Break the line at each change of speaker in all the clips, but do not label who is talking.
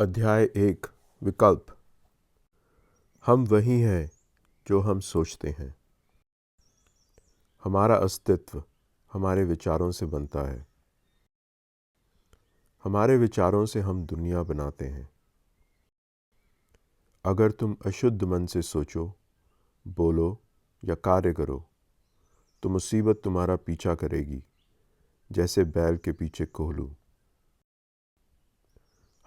अध्याय 1 विकल्प। हम वही हैं जो हम सोचते हैं। हमारा अस्तित्व हमारे विचारों से बनता है। हमारे विचारों से हम दुनिया बनाते हैं। अगर तुम अशुद्ध मन से सोचो, बोलो या कार्य करो तो मुसीबत तुम्हारा पीछा करेगी, जैसे बैल के पीछे कोहलू।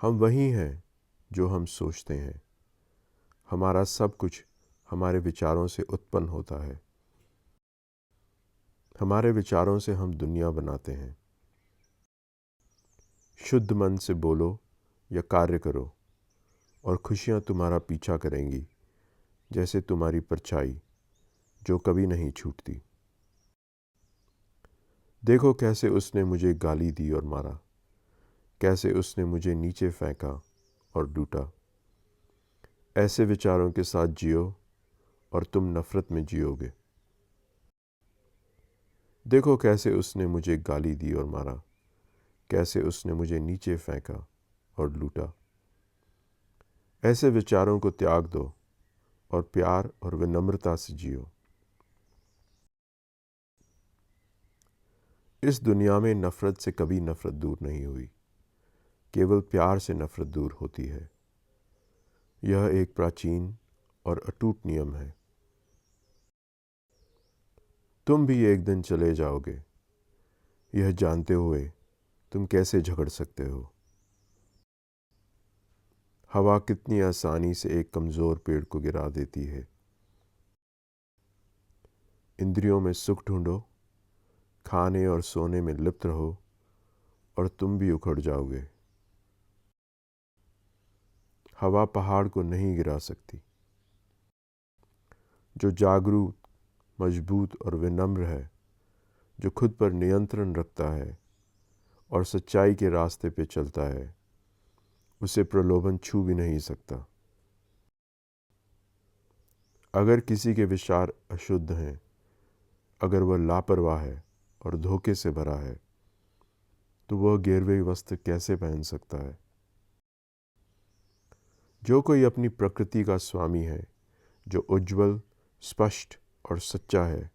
हम वही हैं जो हम सोचते हैं। हमारा सब कुछ हमारे विचारों से उत्पन्न होता है। हमारे विचारों से हम दुनिया बनाते हैं। शुद्ध मन से बोलो या कार्य करो और खुशियाँ तुम्हारा पीछा करेंगी, जैसे तुम्हारी परछाई जो कभी नहीं छूटती। देखो कैसे उसने मुझे गाली दी और मारा, कैसे उसने मुझे नीचे फेंका और लूटा। ऐसे विचारों के साथ जियो और तुम नफरत में जियोगे। देखो कैसे उसने मुझे गाली दी और मारा, कैसे उसने मुझे नीचे फेंका और लूटा। ऐसे विचारों को त्याग दो और प्यार और विनम्रता से जियो। इस दुनिया में नफरत से कभी नफरत दूर नहीं हुई, केवल प्यार से नफरत दूर होती है। यह एक प्राचीन और अटूट नियम है। तुम भी एक दिन चले जाओगे, यह जानते हुए तुम कैसे झगड़ सकते हो। हवा कितनी आसानी से एक कमज़ोर पेड़ को गिरा देती है। इंद्रियों में सुख ढूंढो, खाने और सोने में लिप्त रहो और तुम भी उखड़ जाओगे। हवा पहाड़ को नहीं गिरा सकती। जो जागरूक, मजबूत और विनम्र है, जो खुद पर नियंत्रण रखता है और सच्चाई के रास्ते पे चलता है, उसे प्रलोभन छू भी नहीं सकता। अगर किसी के विचार अशुद्ध हैं, अगर वह लापरवाह है और धोखे से भरा है, तो वह गिरवे वस्त्र कैसे पहन सकता है। जो कोई अपनी प्रकृति का स्वामी है, जो उज्जवल, स्पष्ट और सच्चा है,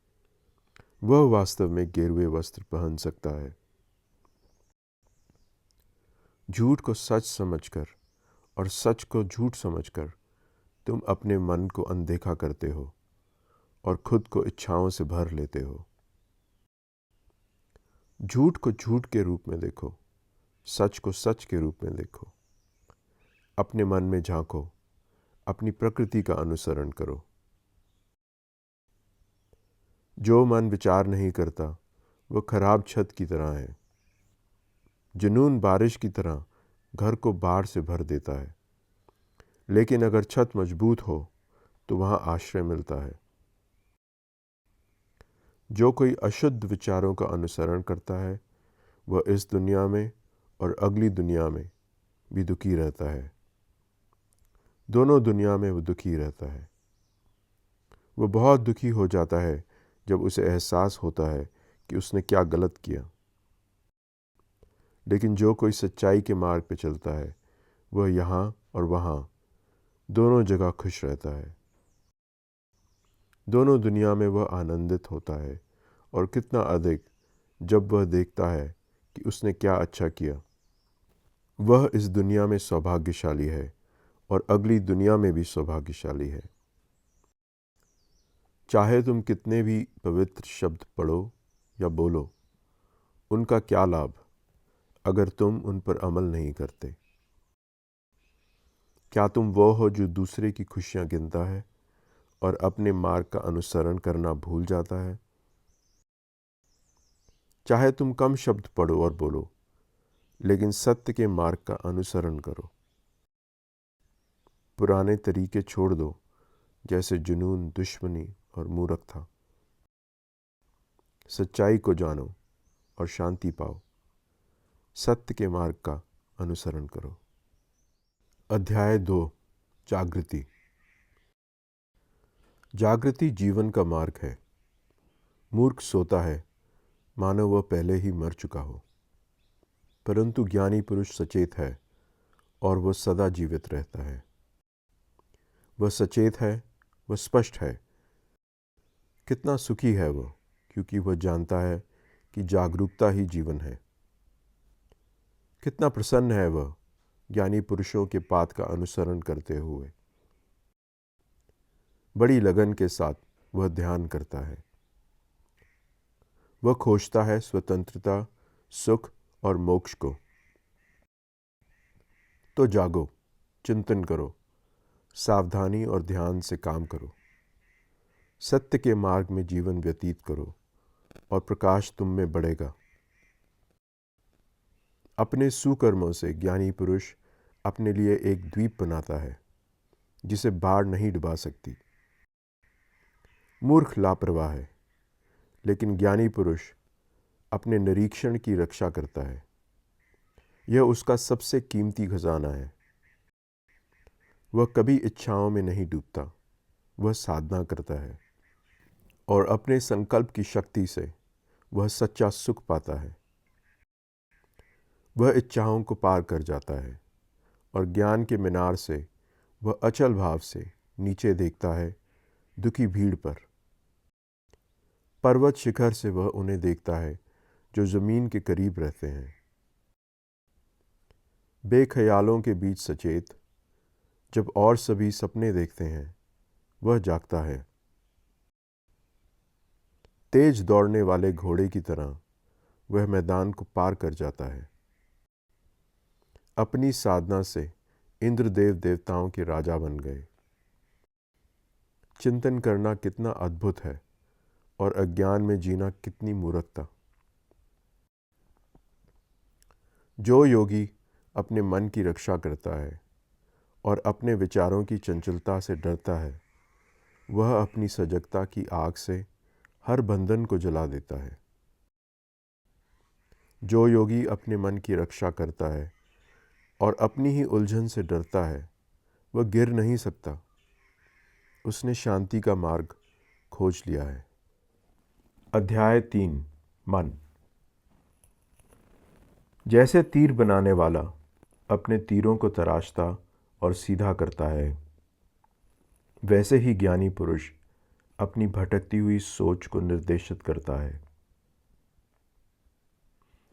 वह वास्तव में गिरवे वस्त्र पहन सकता है। झूठ को सच समझकर और सच को झूठ समझकर तुम अपने मन को अनदेखा करते हो और खुद को इच्छाओं से भर लेते हो। झूठ को झूठ के रूप में देखो, सच को सच के रूप में देखो। अपने मन में झांको, अपनी प्रकृति का अनुसरण करो। जो मन विचार नहीं करता वह खराब छत की तरह है। जुनून बारिश की तरह घर को बाढ़ से भर देता है, लेकिन अगर छत मजबूत हो तो वहां आश्रय मिलता है। जो कोई अशुद्ध विचारों का अनुसरण करता है, वह इस दुनिया में और अगली दुनिया में भी दुखी रहता है। दोनों दुनिया में वह दुखी रहता है। वह बहुत दुखी हो जाता है जब उसे एहसास होता है कि उसने क्या गलत किया। लेकिन जो कोई सच्चाई के मार्ग पर चलता है, वह यहाँ और वहाँ दोनों जगह खुश रहता है। दोनों दुनिया में वह आनंदित होता है, और कितना अधिक जब वह देखता है कि उसने क्या अच्छा किया। वह इस दुनिया में सौभाग्यशाली है और अगली दुनिया में भी सौभाग्यशाली है। चाहे तुम कितने भी पवित्र शब्द पढ़ो या बोलो, उनका क्या लाभ अगर तुम उन पर अमल नहीं करते। क्या तुम वो हो जो दूसरे की खुशियां गिनता है और अपने मार्ग का अनुसरण करना भूल जाता है। चाहे तुम कम शब्द पढ़ो और बोलो, लेकिन सत्य के मार्ग का अनुसरण करो। पुराने तरीके छोड़ दो, जैसे जुनून, दुश्मनी और मूर्ख था। सच्चाई को जानो और शांति पाओ। सत्य के मार्ग का अनुसरण करो। अध्याय 2 जागृति। जागृति जीवन का मार्ग है। मूर्ख सोता है मानो वह पहले ही मर चुका हो, परंतु ज्ञानी पुरुष सचेत है और वह सदा जीवित रहता है। वह सचेत है, वह स्पष्ट है। कितना सुखी है वह, क्योंकि वह जानता है कि जागरूकता ही जीवन है। कितना प्रसन्न है वह ज्ञानी पुरुषों के पाथ का अनुसरण करते हुए। बड़ी लगन के साथ वह ध्यान करता है। वह खोजता है स्वतंत्रता, सुख और मोक्ष को। तो जागो, चिंतन करो, सावधानी और ध्यान से काम करो। सत्य के मार्ग में जीवन व्यतीत करो और प्रकाश तुम में बढ़ेगा। अपने सुकर्मों से ज्ञानी पुरुष अपने लिए एक द्वीप बनाता है जिसे बाढ़ नहीं डुबा सकती। मूर्ख लापरवाह है, लेकिन ज्ञानी पुरुष अपने निरीक्षण की रक्षा करता है। यह उसका सबसे कीमती खजाना है। वह कभी इच्छाओं में नहीं डूबता, वह साधना करता है और अपने संकल्प की शक्ति से वह सच्चा सुख पाता है। वह इच्छाओं को पार कर जाता है और ज्ञान के मीनार से वह अचल भाव से नीचे देखता है दुखी भीड़ पर। पर्वत शिखर से वह उन्हें देखता है जो ज़मीन के करीब रहते हैं। बेख्यालों के बीच सचेत, जब और सभी सपने देखते हैं, वह जागता है। तेज दौड़ने वाले घोड़े की तरह वह मैदान को पार कर जाता है। अपनी साधना से इंद्रदेव देवताओं के राजा बन गए। चिंतन करना कितना अद्भुत है और अज्ञान में जीना कितनी मूर्खता। जो योगी अपने मन की रक्षा करता है और अपने विचारों की चंचलता से डरता है, वह अपनी सजगता की आग से हर बंधन को जला देता है। जो योगी अपने मन की रक्षा करता है और अपनी ही उलझन से डरता है, वह गिर नहीं सकता। उसने शांति का मार्ग खोज लिया है। अध्याय 3 मन। जैसे तीर बनाने वाला अपने तीरों को तराशता और सीधा करता है, वैसे ही ज्ञानी पुरुष अपनी भटकती हुई सोच को निर्देशित करता है।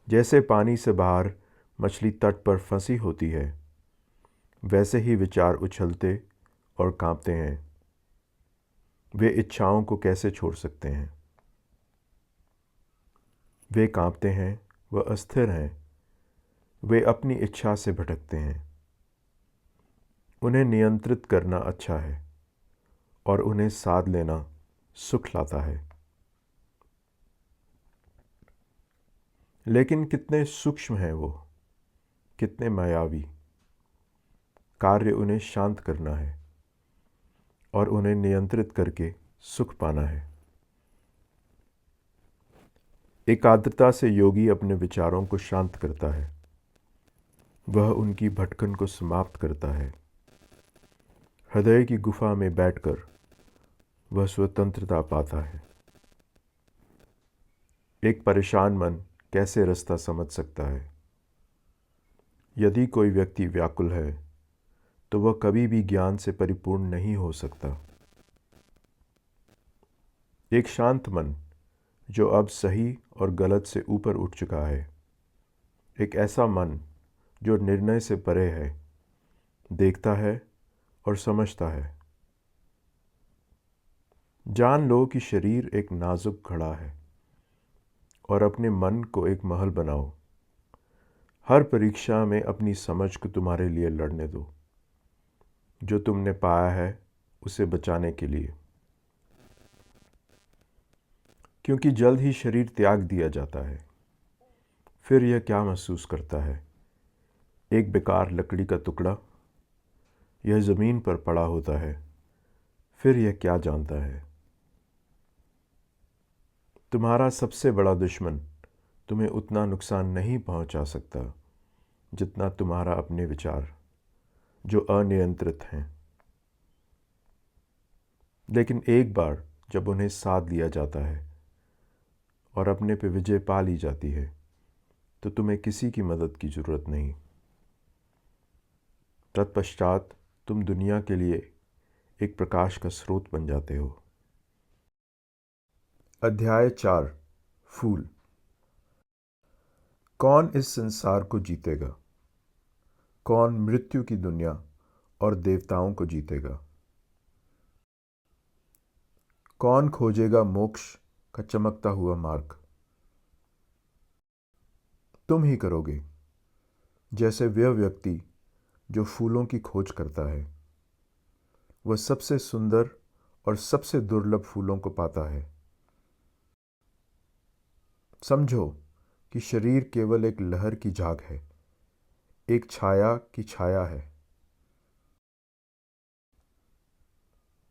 जैसे पानी से बाहर मछली तट पर फंसी होती है, वैसे ही विचार उछलते और कांपते हैं। वे इच्छाओं को कैसे छोड़ सकते हैं? वे कांपते हैं, वह अस्थिर हैं, वे अपनी इच्छा से भटकते हैं। उन्हें नियंत्रित करना अच्छा है और उन्हें साध लेना सुख लाता है। लेकिन कितने सूक्ष्म हैं वो, कितने मायावी। कार्य उन्हें शांत करना है और उन्हें नियंत्रित करके सुख पाना है। एकाग्रता से योगी अपने विचारों को शांत करता है। वह उनकी भटकन को समाप्त करता है। हृदय की गुफा में बैठकर वह स्वतंत्रता पाता है। एक परेशान मन कैसे रास्ता समझ सकता है? यदि कोई व्यक्ति व्याकुल है, तो वह कभी भी ज्ञान से परिपूर्ण नहीं हो सकता। एक शांत मन जो अब सही और गलत से ऊपर उठ चुका है, एक ऐसा मन जो निर्णय से परे है, देखता है और समझता है। जान लो कि शरीर एक नाजुक घड़ा है और अपने मन को एक महल बनाओ। हर परीक्षा में अपनी समझ को तुम्हारे लिए लड़ने दो, जो तुमने पाया है उसे बचाने के लिए। क्योंकि जल्द ही शरीर त्याग दिया जाता है। फिर यह क्या महसूस करता है? एक बेकार लकड़ी का टुकड़ा। यह ज़मीन पर पड़ा होता है। फिर यह क्या जानता है? तुम्हारा सबसे बड़ा दुश्मन तुम्हें उतना नुकसान नहीं पहुंचा सकता जितना तुम्हारा अपने विचार, जो अनियंत्रित हैं। लेकिन एक बार जब उन्हें साध लिया जाता है और अपने पे विजय पा ली जाती है, तो तुम्हें किसी की मदद की ज़रूरत नहीं। तत्पश्चात तुम दुनिया के लिए एक प्रकाश का स्रोत बन जाते हो। अध्याय 4 फूल। कौन इस संसार को जीतेगा? कौन मृत्यु की दुनिया और देवताओं को जीतेगा? कौन खोजेगा मोक्ष का चमकता हुआ मार्ग? तुम ही करोगे, जैसे वह व्यक्ति जो फूलों की खोज करता है, वह सबसे सुंदर और सबसे दुर्लभ फूलों को पाता है। समझो कि शरीर केवल एक लहर की झाग है, एक छाया की छाया है।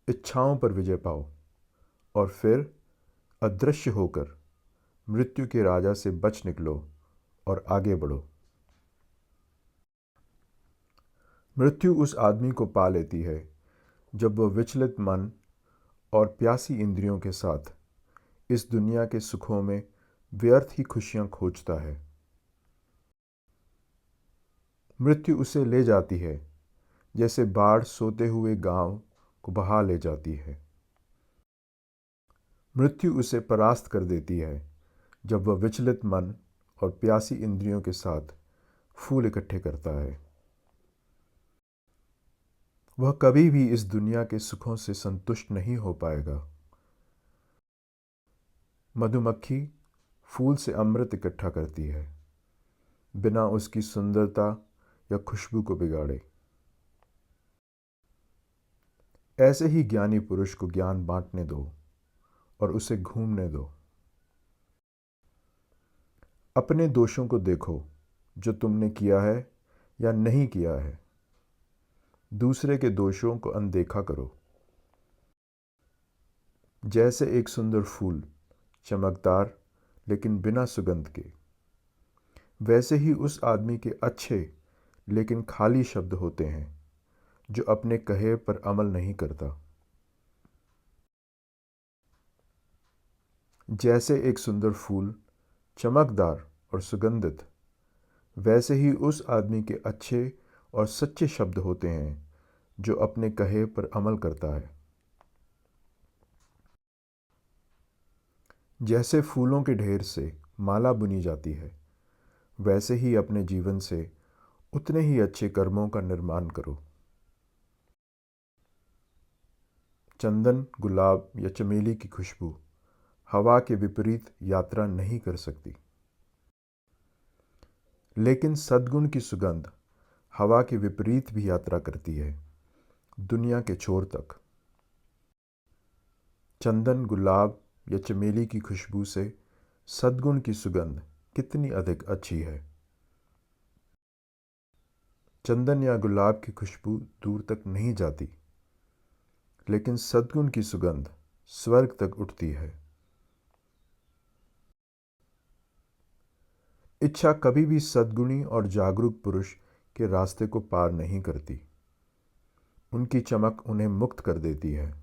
इच्छाओं पर विजय पाओ और फिर अदृश्य होकर मृत्यु के राजा से बच निकलो और आगे बढ़ो। मृत्यु उस आदमी को पा लेती है जब वह विचलित मन और प्यासी इंद्रियों के साथ इस दुनिया के सुखों में व्यर्थ ही खुशियां खोजता है। मृत्यु उसे ले जाती है जैसे बाढ़ सोते हुए गांव को बहा ले जाती है। मृत्यु उसे परास्त कर देती है जब वह विचलित मन और प्यासी इंद्रियों के साथ फूल इकट्ठे करता है। वह कभी भी इस दुनिया के सुखों से संतुष्ट नहीं हो पाएगा। मधुमक्खी फूल से अमृत इकट्ठा करती है, बिना उसकी सुंदरता या खुशबू को बिगाड़े। ऐसे ही ज्ञानी पुरुष को ज्ञान बांटने दो और उसे घूमने दो। अपने दोषों को देखो जो तुमने किया है या नहीं किया है। दूसरे के दोषों को अनदेखा करो। जैसे एक सुंदर फूल चमकदार लेकिन बिना सुगंध के, वैसे ही उस आदमी के अच्छे लेकिन खाली शब्द होते हैं जो अपने कहे पर अमल नहीं करता। जैसे एक सुंदर फूल चमकदार और सुगंधित, वैसे ही उस आदमी के अच्छे और सच्चे शब्द होते हैं जो अपने कहे पर अमल करता है। जैसे फूलों के ढेर से माला बुनी जाती है, वैसे ही अपने जीवन से उतने ही अच्छे कर्मों का निर्माण करो। चंदन, गुलाब या चमेली की खुशबू हवा के विपरीत यात्रा नहीं कर सकती, लेकिन सद्गुण की सुगंध हवा के विपरीत भी यात्रा करती है, दुनिया के छोर तक। चंदन, गुलाब या चमेली की खुशबू से सद्गुण की सुगंध कितनी अधिक अच्छी है। चंदन या गुलाब की खुशबू दूर तक नहीं जाती, लेकिन सद्गुण की सुगंध स्वर्ग तक उठती है। इच्छा कभी भी सद्गुणी और जागरूक पुरुष के रास्ते को पार नहीं करती। उनकी चमक उन्हें मुक्त कर देती है।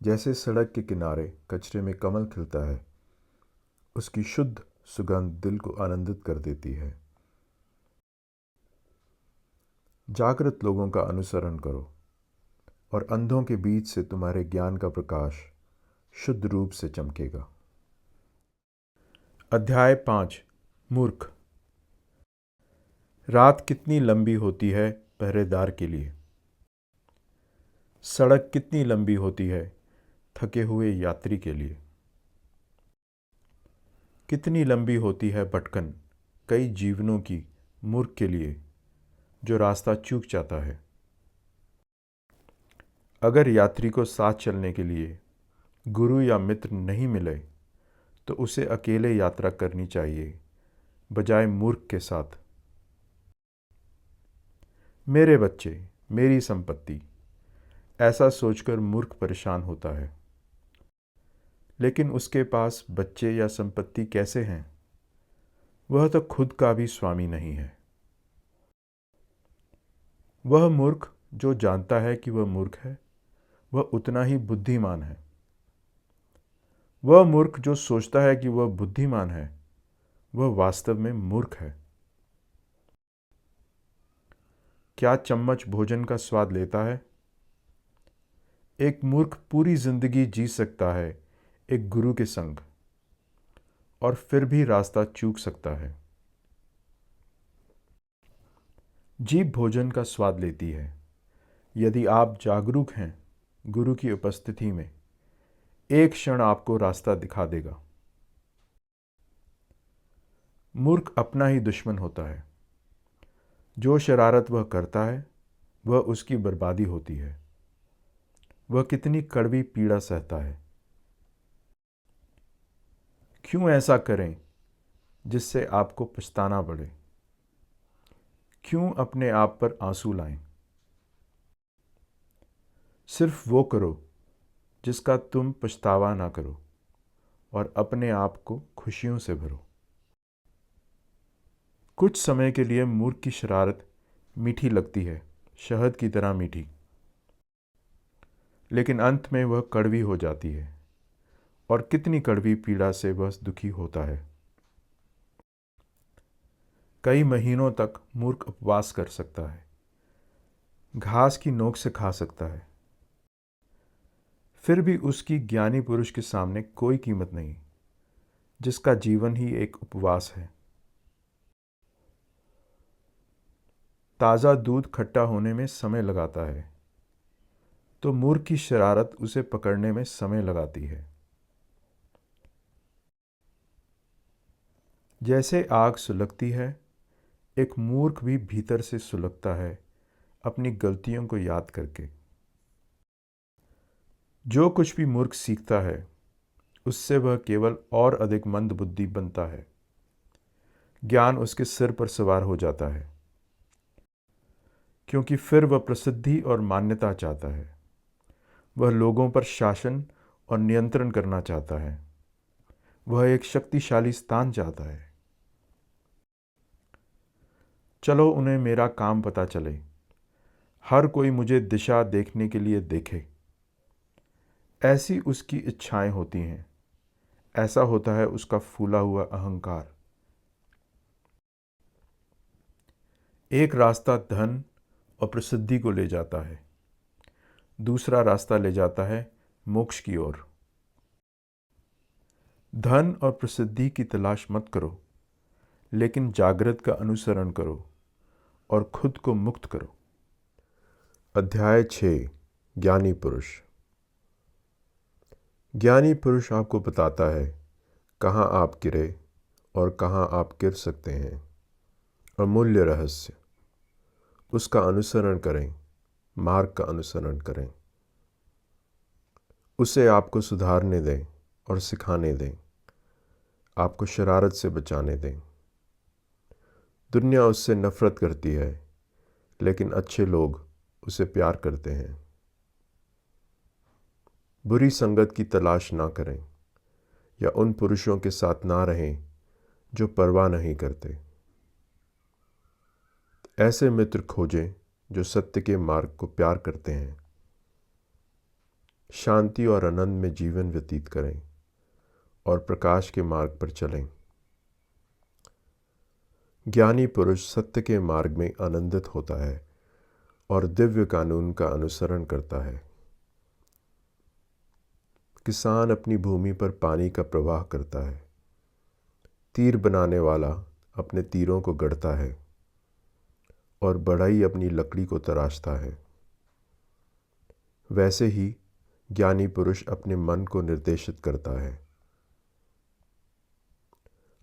जैसे सड़क के किनारे कचरे में कमल खिलता है, उसकी शुद्ध सुगंध दिल को आनंदित कर देती है। जागृत लोगों का अनुसरण करो और अंधों के बीच से तुम्हारे ज्ञान का प्रकाश शुद्ध रूप से चमकेगा। अध्याय 5 मूर्ख। रात कितनी लंबी होती है पहरेदार के लिए। सड़क कितनी लंबी होती है थके हुए यात्री के लिए। कितनी लंबी होती है भटकन कई जीवनों की मूर्ख के लिए जो रास्ता चूक जाता है। अगर यात्री को साथ चलने के लिए गुरु या मित्र नहीं मिले तो उसे अकेले यात्रा करनी चाहिए, बजाय मूर्ख के साथ। मेरे बच्चे, मेरी संपत्ति, ऐसा सोचकर मूर्ख परेशान होता है। लेकिन उसके पास बच्चे या संपत्ति कैसे हैं? वह तो खुद का भी स्वामी नहीं है। वह मूर्ख जो जानता है कि वह मूर्ख है, वह उतना ही बुद्धिमान है। वह मूर्ख जो सोचता है कि वह बुद्धिमान है, वह वास्तव में मूर्ख है।
क्या चम्मच भोजन का स्वाद लेता है? एक मूर्ख पूरी जिंदगी जी सकता है एक गुरु के संग, और फिर भी रास्ता चूक सकता है। जीभ भोजन का स्वाद लेती है। यदि आप जागरूक हैं, गुरु की उपस्थिति में एक क्षण आपको रास्ता दिखा देगा। मूर्ख अपना ही दुश्मन होता है। जो शरारत वह करता है वह उसकी बर्बादी होती है। वह कितनी कड़वी पीड़ा सहता है। क्यों ऐसा करें जिससे आपको पछताना पड़े? क्यों अपने आप पर आंसू लाएं? सिर्फ वो करो जिसका तुम पछतावा ना करो, और अपने आप को खुशियों से भरो। कुछ समय के लिए मूर्ख की शरारत मीठी लगती है, शहद की तरह मीठी, लेकिन अंत में वह कड़वी हो जाती है, और कितनी कड़वी पीड़ा से वह दुखी होता है। कई महीनों तक मूर्ख उपवास कर सकता है, घास की नोक से खा सकता है, फिर भी उसकी ज्ञानी पुरुष के सामने कोई कीमत नहीं, जिसका जीवन ही एक उपवास है। ताज़ा दूध खट्टा होने में समय लगाता है, तो मूर्ख की शरारत उसे पकड़ने में समय लगाती है। जैसे आग सुलगती है, एक मूर्ख भी भीतर से सुलगता है, अपनी गलतियों को याद करके। जो कुछ भी मूर्ख सीखता है, उससे वह केवल और अधिक मंदबुद्धि बनता है। ज्ञान उसके सिर पर सवार हो जाता है, क्योंकि फिर वह प्रसिद्धि और मान्यता चाहता है। वह लोगों पर शासन और नियंत्रण करना चाहता है। वह एक शक्तिशाली स्थान चाहता है। चलो उन्हें मेरा काम पता चले, हर कोई मुझे दिशा देखने के लिए देखे। ऐसी उसकी इच्छाएं होती हैं, ऐसा होता है उसका फूला हुआ अहंकार। एक रास्ता धन और प्रसिद्धि को ले जाता है, दूसरा रास्ता ले जाता है मोक्ष की ओर। धन और प्रसिद्धि की तलाश मत करो, लेकिन जागृत का अनुसरण करो और खुद को मुक्त करो।
अध्याय 6 ज्ञानी पुरुष। ज्ञानी पुरुष आपको बताता है कहाँ आप गिरे और कहाँ आप गिर सकते हैं। अमूल्य रहस्य। उसका अनुसरण करें, मार्ग का अनुसरण करें। उसे आपको सुधारने दें और सिखाने दें, आपको शरारत से बचाने दें। दुनिया उससे नफ़रत करती है, लेकिन अच्छे लोग उसे प्यार करते हैं। बुरी संगत की तलाश ना करें, या उन पुरुषों के साथ ना रहें जो परवाह नहीं करते। ऐसे मित्र खोजें जो सत्य के मार्ग को प्यार करते हैं। शांति और आनंद में जीवन व्यतीत करें और प्रकाश के मार्ग पर चलें। ज्ञानी पुरुष सत्य के मार्ग में आनंदित होता है और दिव्य कानून का अनुसरण करता है। किसान अपनी भूमि पर पानी का प्रवाह करता है। तीर बनाने वाला अपने तीरों को गढ़ता है और बढ़ई अपनी लकड़ी को तराशता है। वैसे ही ज्ञानी पुरुष अपने मन को निर्देशित करता है।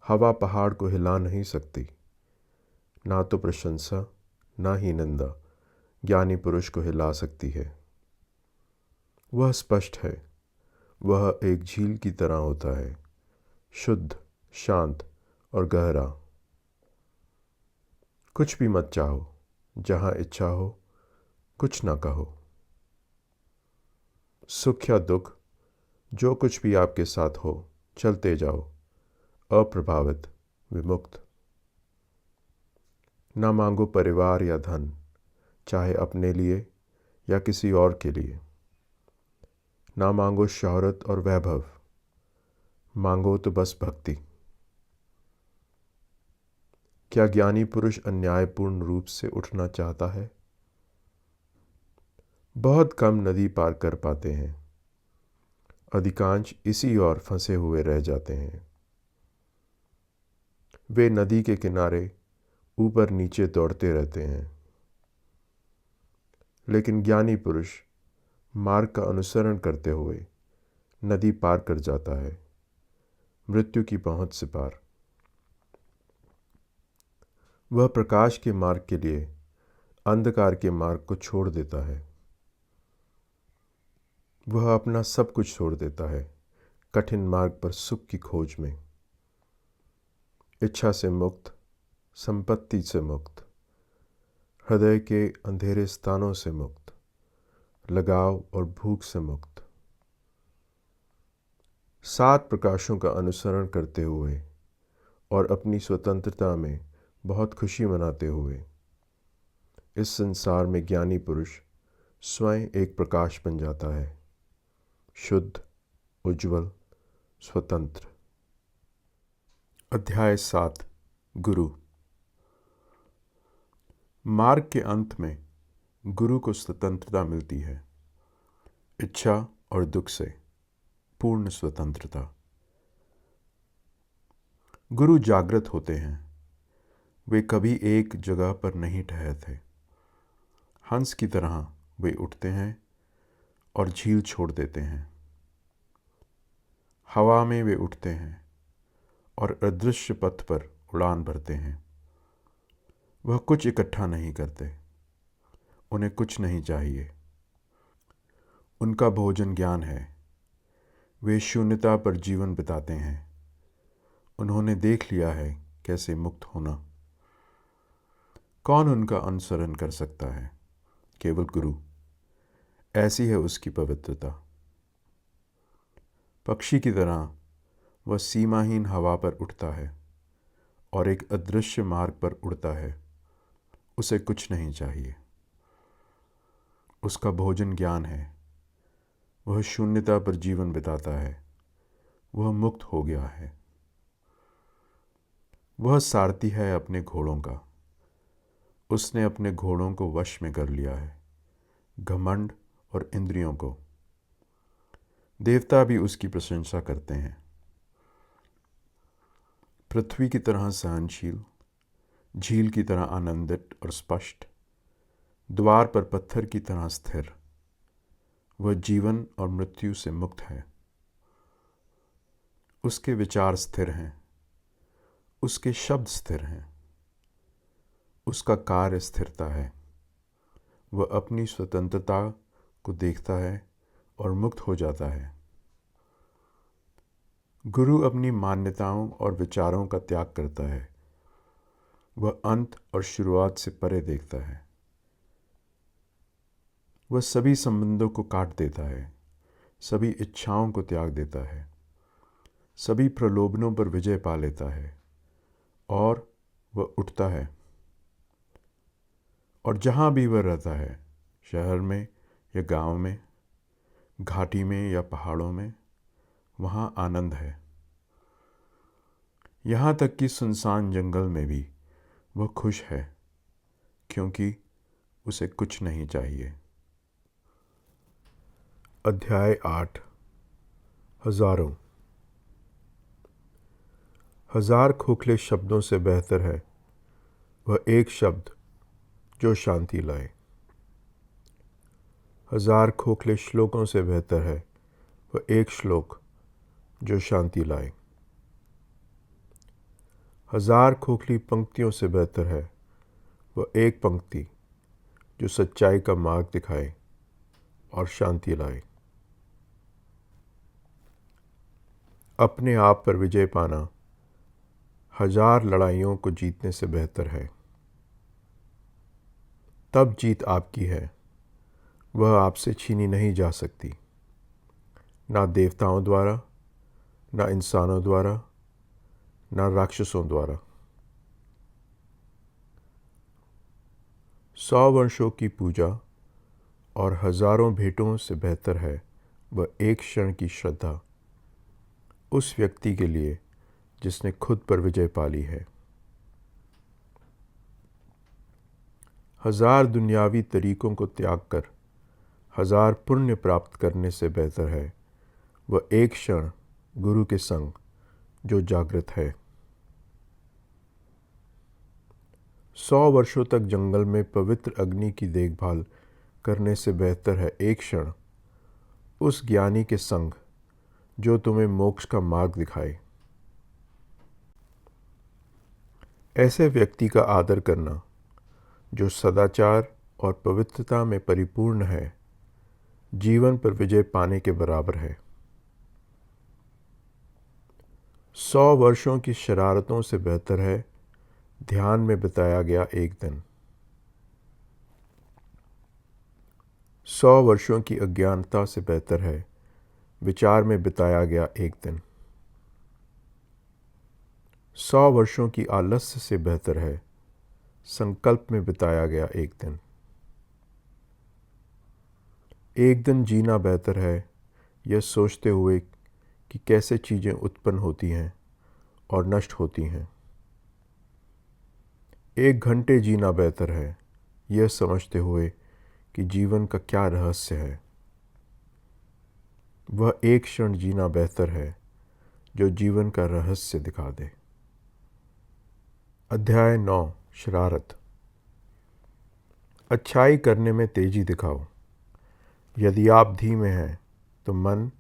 हवा पहाड़ को हिला नहीं सकती, ना तो प्रशंसा ना ही निंदा ज्ञानी पुरुष को हिला सकती है। वह स्पष्ट है, वह एक झील की तरह होता है, शुद्ध, शांत और गहरा। कुछ भी मत चाहो, जहाँ इच्छा हो कुछ ना कहो। सुख या दुख, जो कुछ भी आपके साथ हो, चलते जाओ, अप्रभावित, विमुक्त। ना मांगो परिवार या धन, चाहे अपने लिए या किसी और के लिए। ना मांगो शोहरत और वैभव, मांगो तो बस भक्ति। क्या ज्ञानी पुरुष अन्यायपूर्ण रूप से उठना चाहता है? बहुत कम नदी पार कर पाते हैं, अधिकांश इसी ओर फंसे हुए रह जाते हैं। वे नदी के किनारे ऊपर नीचे दौड़ते रहते हैं, लेकिन ज्ञानी पुरुष मार्ग का अनुसरण करते हुए नदी पार कर जाता है, मृत्यु की पहुंच से पार। वह प्रकाश के मार्ग के लिए अंधकार के मार्ग को छोड़ देता है। वह अपना सब कुछ छोड़ देता है कठिन मार्ग पर सुख की खोज में। इच्छा से मुक्त, संपत्ति से मुक्त, हृदय के अंधेरे स्थानों से मुक्त, लगाव और भूख से मुक्त, 7 प्रकाशों का अनुसरण करते हुए और अपनी स्वतंत्रता में बहुत खुशी मनाते हुए इस संसार में ज्ञानी पुरुष स्वयं एक प्रकाश बन जाता है, शुद्ध, उज्ज्वल, स्वतंत्र। अध्याय 7 गुरु। मार्ग के अंत में गुरु को स्वतंत्रता मिलती है, इच्छा और दुख से पूर्ण स्वतंत्रता। गुरु जागृत होते हैं, वे कभी एक जगह पर नहीं ठहरते। हंस की तरह वे उठते हैं और झील छोड़ देते हैं। हवा में वे उठते हैं और अदृश्य पथ पर उड़ान भरते हैं। वह कुछ इकट्ठा नहीं करते, उन्हें कुछ नहीं चाहिए। उनका भोजन ज्ञान है। वे शून्यता पर जीवन बिताते हैं। उन्होंने देख लिया है कैसे मुक्त होना। कौन उनका अनुसरण कर सकता है? केवल गुरु। ऐसी है उसकी पवित्रता। पक्षी की तरह वह सीमाहीन हवा पर उठता है और एक अदृश्य मार्ग पर उड़ता है। उसे कुछ नहीं चाहिए। उसका भोजन ज्ञान है। वह शून्यता पर जीवन बिताता है। वह मुक्त हो गया है। वह सारथी है अपने घोड़ों का। उसने अपने घोड़ों को वश में कर लिया है, घमंड और इंद्रियों को। देवता भी उसकी प्रशंसा करते हैं। पृथ्वी की तरह सहनशील, झील की तरह आनंदित और स्पष्ट, द्वार पर पत्थर की तरह स्थिर, वह जीवन और मृत्यु से मुक्त है। उसके विचार स्थिर हैं, उसके शब्द स्थिर हैं, उसका कार्य स्थिरता है। वह अपनी स्वतंत्रता को देखता है और मुक्त हो जाता है। गुरु अपनी मान्यताओं और विचारों का त्याग करता है। वह अंत और शुरुआत से परे देखता है। वह सभी संबंधों को काट देता है, सभी इच्छाओं को त्याग देता है, सभी प्रलोभनों पर विजय पा लेता है और वह उठता है। और जहाँ भी वह रहता है, शहर में या गांव में, घाटी में या पहाड़ों में, वहाँ आनंद है। यहाँ तक कि सुनसान जंगल में भी वह खुश है, क्योंकि उसे कुछ नहीं चाहिए। अध्याय 8 हजारों। हजार खोखले शब्दों से बेहतर है वह एक शब्द जो शांति लाए। हजार खोखले श्लोकों से बेहतर है वह एक श्लोक जो शांति लाए। हजार खोखली पंक्तियों से बेहतर है वह एक पंक्ति जो सच्चाई का मार्ग दिखाए और शांति लाए। अपने आप पर विजय पाना हजार लड़ाइयों को जीतने से बेहतर है। तब जीत आपकी है, वह आपसे छीनी नहीं जा सकती, ना देवताओं द्वारा, ना इंसानों द्वारा, ना राक्षसों द्वारा। 100 वर्षों की पूजा और हजारों भेंटों से बेहतर है वह एक क्षण की श्रद्धा उस व्यक्ति के लिए जिसने खुद पर विजय पा ली है। हजार दुनियावी तरीकों को त्याग कर 1000 पुण्य प्राप्त करने से बेहतर है वह एक क्षण गुरु के संग जो जागृत है। 100 वर्षों तक जंगल में पवित्र अग्नि की देखभाल करने से बेहतर है एक क्षण उस ज्ञानी के संग जो तुम्हें मोक्ष का मार्ग दिखाए। ऐसे व्यक्ति का आदर करना जो सदाचार और पवित्रता में परिपूर्ण है जीवन पर विजय पाने के बराबर है। 100 वर्षों की शरारतों से बेहतर है ध्यान में बिताया गया एक दिन। 100 वर्षों की अज्ञानता से बेहतर है विचार में बिताया गया एक दिन। 100 वर्षों की आलस्य से बेहतर है संकल्प में बिताया गया एक दिन। एक दिन जीना बेहतर है यह सोचते हुए कि कैसे चीज़ें उत्पन्न होती हैं और नष्ट होती हैं। 1 घंटे जीना बेहतर है यह समझते हुए कि जीवन का क्या रहस्य है। वह एक क्षण जीना बेहतर है जो जीवन का रहस्य दिखा दे। अध्याय 9 शरारत। अच्छाई करने में तेजी दिखाओ। यदि आप धीमे हैं तो मन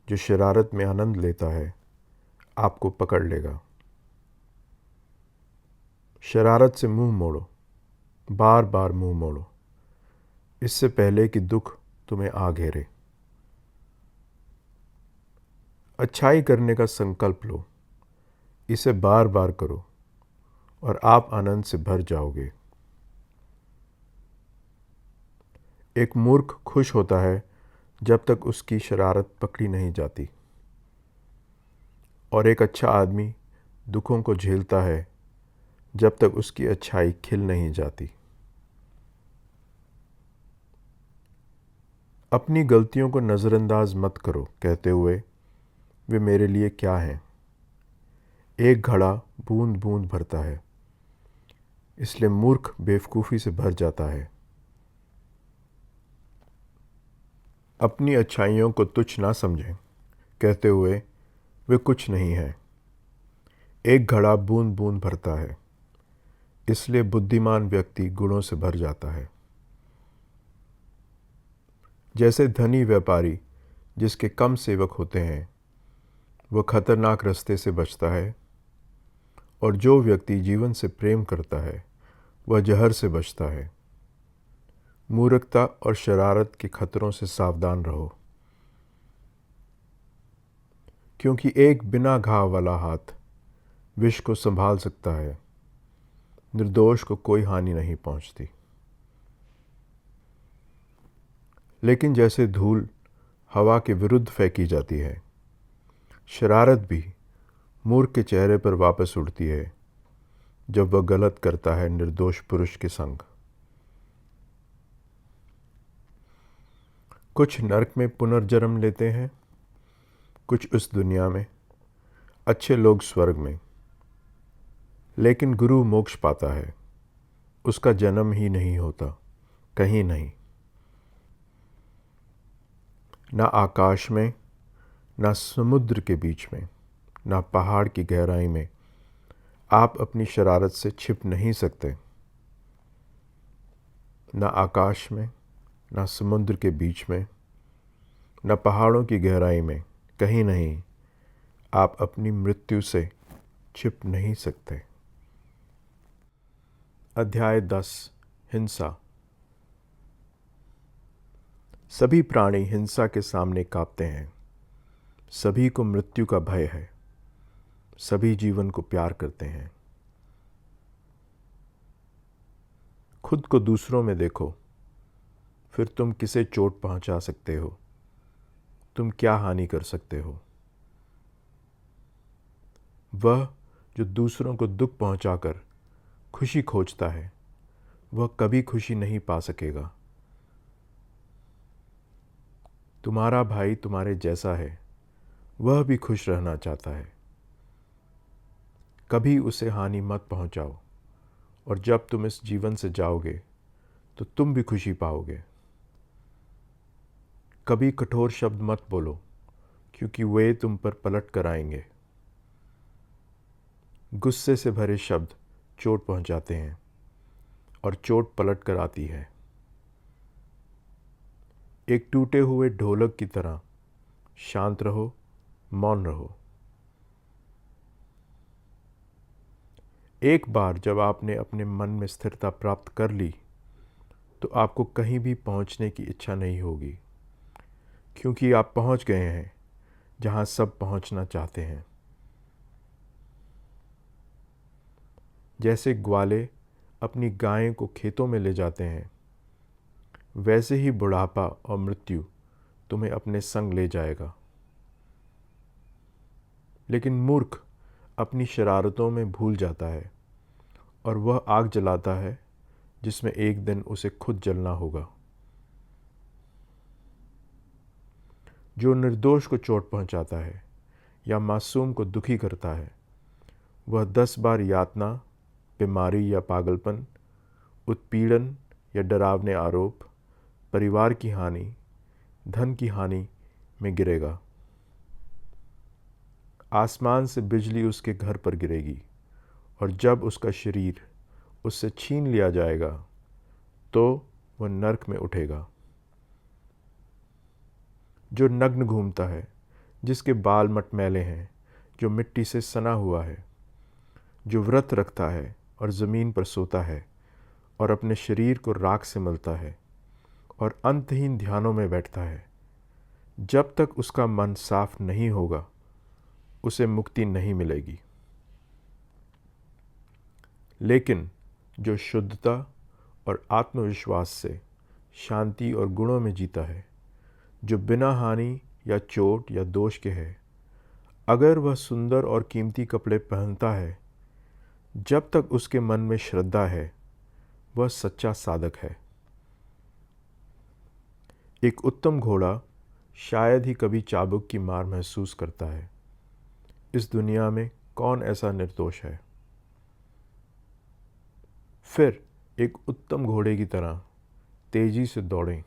जो शरारत में आनंद लेता है आपको पकड़ लेगा। शरारत से मुंह मोड़ो, बार बार मुंह मोड़ो, इससे पहले कि दुख तुम्हें आ घेरे। अच्छाई करने का संकल्प लो, इसे बार बार करो और आप आनंद से भर जाओगे। एक मूर्ख खुश होता है जब तक उसकी शरारत पकड़ी नहीं जाती और एक अच्छा आदमी दुखों को झेलता है जब तक उसकी अच्छाई खिल नहीं जाती। अपनी गलतियों को नज़रअंदाज मत करो कहते हुए वे मेरे लिए क्या हैं। एक घड़ा बूंद बूंद भरता है, इसलिए मूर्ख बेवकूफ़ी से भर जाता है। अपनी अच्छाइयों को तुच्छ ना समझें कहते हुए वे कुछ नहीं है। एक घड़ा बूंद बूंद भरता है, इसलिए बुद्धिमान व्यक्ति गुणों से भर जाता है। जैसे धनी व्यापारी जिसके कम सेवक होते हैं वह खतरनाक रास्ते से बचता है और जो व्यक्ति जीवन से प्रेम करता है वह जहर से बचता है। मूर्खता और शरारत के खतरों से सावधान रहो, क्योंकि एक बिना घाव वाला हाथ विष को संभाल सकता है, निर्दोष को कोई हानि नहीं पहुंचती। लेकिन जैसे धूल हवा के विरुद्ध फेंकी जाती है, शरारत भी मूर्ख के चेहरे पर वापस उड़ती है जब वह गलत करता है निर्दोष पुरुष के संग। कुछ नरक में पुनर्जन्म लेते हैं, कुछ उस दुनिया में, अच्छे लोग स्वर्ग में। लेकिन गुरु मोक्ष पाता है, उसका जन्म ही नहीं होता, कहीं नहीं। ना आकाश में, ना समुद्र के बीच में, ना पहाड़ की गहराई में आप अपनी शरारत से छिप नहीं सकते। ना आकाश में, ना समुद्र के बीच में, ना पहाड़ों की गहराई में, कहीं नहीं आप अपनी मृत्यु से छिप नहीं सकते। अध्याय 10 हिंसा। सभी प्राणी हिंसा के सामने कांपते हैं। सभी को मृत्यु का भय है। सभी जीवन को प्यार करते हैं। खुद को दूसरों में देखो, फिर तुम किसे चोट पहुंचा सकते हो, तुम क्या हानि कर सकते हो। वह जो दूसरों को दुख पहुंचाकर खुशी खोजता है वह कभी खुशी नहीं पा सकेगा। तुम्हारा भाई तुम्हारे जैसा है, वह भी खुश रहना चाहता है। कभी उसे हानि मत पहुंचाओ और जब तुम इस जीवन से जाओगे तो तुम भी खुशी पाओगे।
कभी कठोर शब्द मत बोलो, क्योंकि वे तुम पर पलट कर आएंगे। गुस्से से भरे शब्द चोट पहुंचाते हैं और चोट पलट कर आती है। एक टूटे हुए ढोलक की तरह शांत रहो, मौन रहो। एक बार जब आपने अपने मन में स्थिरता प्राप्त कर ली, तो आपको कहीं भी पहुंचने की इच्छा नहीं होगी, क्योंकि आप पहुंच गए हैं जहां सब पहुंचना चाहते हैं। जैसे ग्वाले अपनी गायें को खेतों में ले जाते हैं, वैसे ही बुढ़ापा और मृत्यु तुम्हें अपने संग ले जाएगा। लेकिन मूर्ख अपनी शरारतों में भूल जाता है और वह आग जलाता है जिसमें एक दिन उसे खुद जलना होगा। जो निर्दोष को चोट पहुंचाता है या मासूम को दुखी करता है, वह 10 बार यातना, बीमारी या पागलपन, उत्पीड़न या डरावने आरोप, परिवार की हानि, धन की हानि में गिरेगा। आसमान से बिजली उसके घर पर गिरेगी, और जब उसका शरीर उससे छीन लिया जाएगा तो वह नरक में उठेगा। जो नग्न घूमता है, जिसके बाल मटमैले हैं, जो मिट्टी से सना हुआ है, जो व्रत रखता है और ज़मीन पर सोता है और अपने शरीर को राख से मलता है और अंतहीन ध्यानों में बैठता है, जब तक उसका मन साफ नहीं होगा उसे मुक्ति नहीं मिलेगी। लेकिन जो शुद्धता और आत्मविश्वास से शांति और गुणों में जीता है, जो बिना हानि या चोट या दोष के है, अगर वह सुंदर और कीमती कपड़े पहनता है, जब तक उसके मन में श्रद्धा है, वह सच्चा साधक है। एक उत्तम घोड़ा शायद ही कभी चाबुक की मार महसूस करता है। इस दुनिया में कौन ऐसा निर्दोष है? फिर एक उत्तम घोड़े की तरह तेजी से दौड़ें,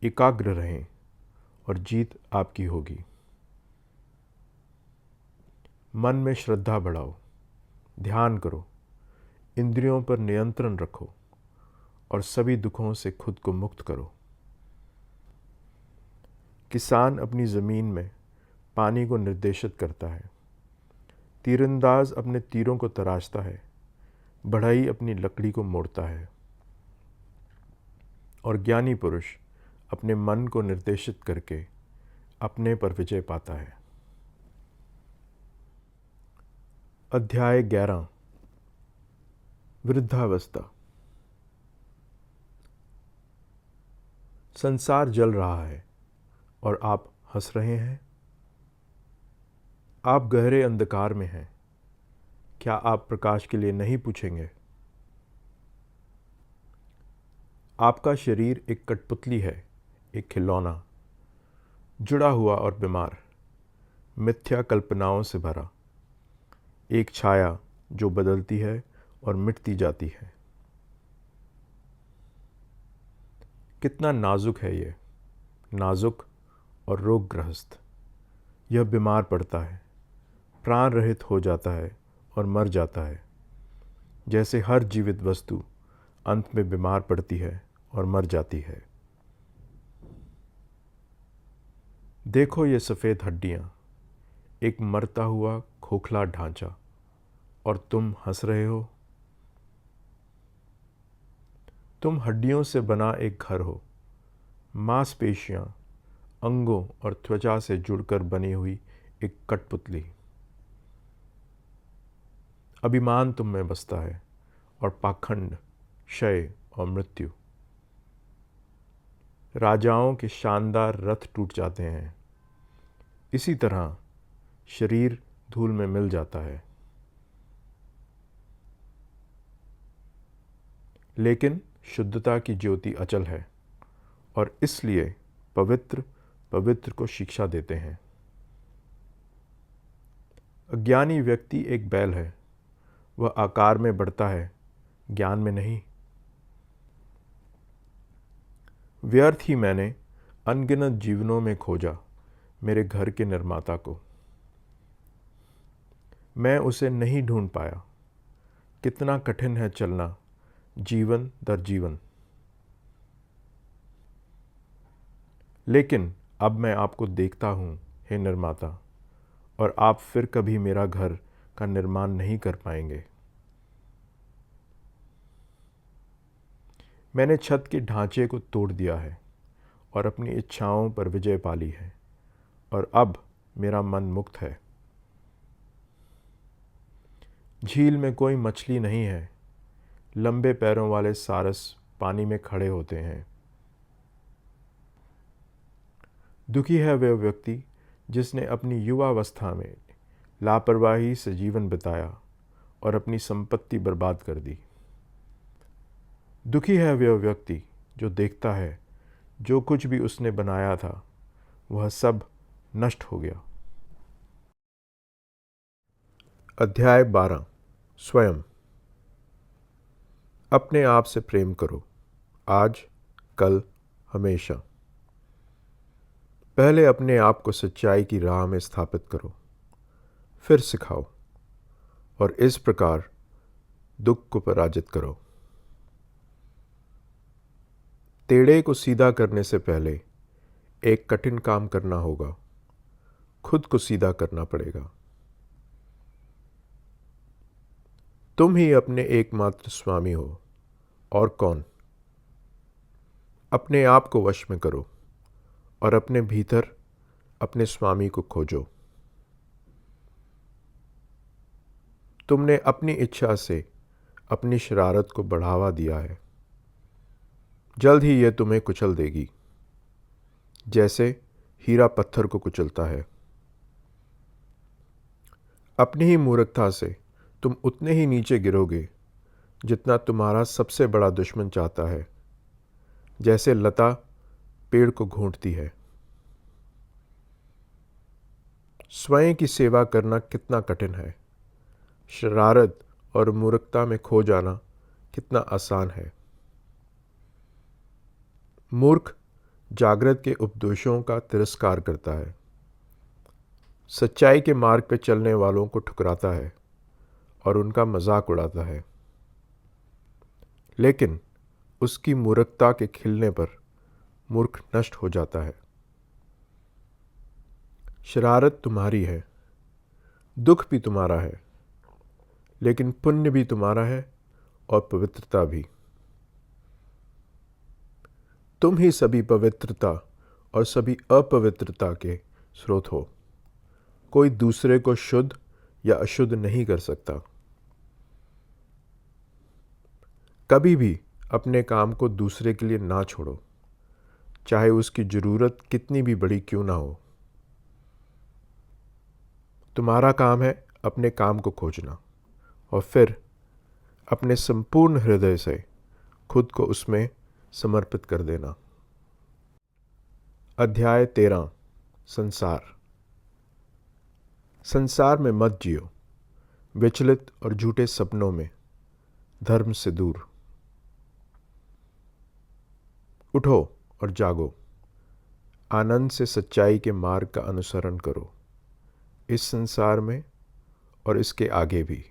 एकाग्र रहें और जीत आपकी होगी। मन में श्रद्धा बढ़ाओ, ध्यान करो, इंद्रियों पर नियंत्रण रखो और सभी दुखों से खुद को मुक्त करो। किसान अपनी ज़मीन में पानी को निर्देशित करता है, तीरंदाज अपने तीरों को तराशता है, बढ़ई अपनी लकड़ी को मोड़ता है और ज्ञानी पुरुष अपने मन को निर्देशित करके अपने पर विजय पाता है। अध्याय 11। वृद्धावस्था। संसार जल रहा है और आप हंस रहे हैं। आप गहरे अंधकार में हैं। क्या आप प्रकाश के लिए नहीं पूछेंगे? आपका शरीर एक कठपुतली है, एक खिलौना, जुड़ा हुआ और बीमार, मिथ्या कल्पनाओं से भरा, एक छाया जो बदलती है और मिटती जाती है। कितना नाजुक है ये, नाजुक और रोगग्रस्त। यह बीमार पड़ता है, प्राण रहित हो जाता है और मर जाता है, जैसे हर जीवित वस्तु अंत में बीमार पड़ती है और मर जाती है। देखो ये सफ़ेद हड्डियाँ, एक मरता हुआ खोखला ढांचा, और तुम हंस रहे हो। तुम हड्डियों से बना एक घर हो, मांसपेशियाँ, अंगों और त्वचा से जुड़कर बनी हुई एक कठपुतली। अभिमान तुम में बसता है और पाखंड, क्षय और मृत्यु। राजाओं के शानदार रथ टूट जाते हैं, इसी तरह शरीर धूल में मिल जाता है। लेकिन शुद्धता की ज्योति अचल है और इसलिए पवित्र पवित्र को शिक्षा देते हैं। अज्ञानी व्यक्ति एक बैल है, वह आकार में बढ़ता है, ज्ञान में नहीं। व्यर्थ ही मैंने अनगिनत जीवनों में खोजा मेरे घर के निर्माता को। मैं उसे नहीं ढूंढ पाया। कितना कठिन है चलना जीवन दर जीवन। लेकिन अब मैं आपको देखता हूँ हे निर्माता, और आप फिर कभी मेरा घर का निर्माण नहीं कर पाएंगे। मैंने छत के ढांचे को तोड़ दिया है और अपनी इच्छाओं पर विजय पा ली है, और अब मेरा मन मुक्त है। झील में कोई मछली नहीं है। लंबे पैरों वाले सारस पानी में खड़े होते हैं। दुखी है वह व्यक्ति जिसने अपनी युवावस्था में लापरवाही से जीवन बिताया और अपनी संपत्ति बर्बाद कर दी। दुखी है वह व्यक्ति जो देखता है जो कुछ भी उसने बनाया था वह सब नष्ट हो गया। अध्याय 12। स्वयं। अपने आप से प्रेम करो, आज, कल, हमेशा। पहले अपने आप को सच्चाई की राह में स्थापित करो, फिर सिखाओ, और इस प्रकार दुख को पराजित करो। टेढ़े को सीधा करने से पहले एक कठिन काम करना होगा। खुद को सीधा करना पड़ेगा। तुम ही अपने एकमात्र स्वामी हो, और कौन। अपने आप को वश में करो और अपने भीतर अपने स्वामी को खोजो। तुमने अपनी इच्छा से अपनी शरारत को बढ़ावा दिया है। जल्द ही यह तुम्हें कुचल देगी, जैसे हीरा पत्थर को कुचलता है। अपनी ही मूर्खता से तुम उतने ही नीचे गिरोगे जितना तुम्हारा सबसे बड़ा दुश्मन चाहता है, जैसे लता पेड़ को घूंटती है। स्वयं की सेवा करना कितना कठिन है। शरारत और मूर्खता में खो जाना कितना आसान है। मूर्ख जागृत के उपदेशों का तिरस्कार करता है, सच्चाई के मार्ग पर चलने वालों को ठुकराता है और उनका मजाक उड़ाता है। लेकिन उसकी मूर्खता के खिलने पर मूर्ख नष्ट हो जाता है। शरारत तुम्हारी है, दुख भी तुम्हारा है, लेकिन पुण्य भी तुम्हारा है और पवित्रता भी। तुम ही सभी पवित्रता और सभी अपवित्रता के स्रोत हो। कोई दूसरे को शुद्ध या अशुद्ध नहीं कर सकता। कभी भी अपने काम को दूसरे के लिए ना छोड़ो, चाहे उसकी ज़रूरत कितनी भी बड़ी क्यों ना हो। तुम्हारा काम है अपने काम को खोजना और फिर अपने संपूर्ण हृदय से खुद को उसमें समर्पित कर देना। अध्याय 13। संसार। संसार में मत जियो, विचलित और झूठे सपनों में, धर्म से दूर। उठो और जागो, आनंद से सच्चाई के मार्ग का अनुसरण करो, इस संसार में और इसके आगे भी।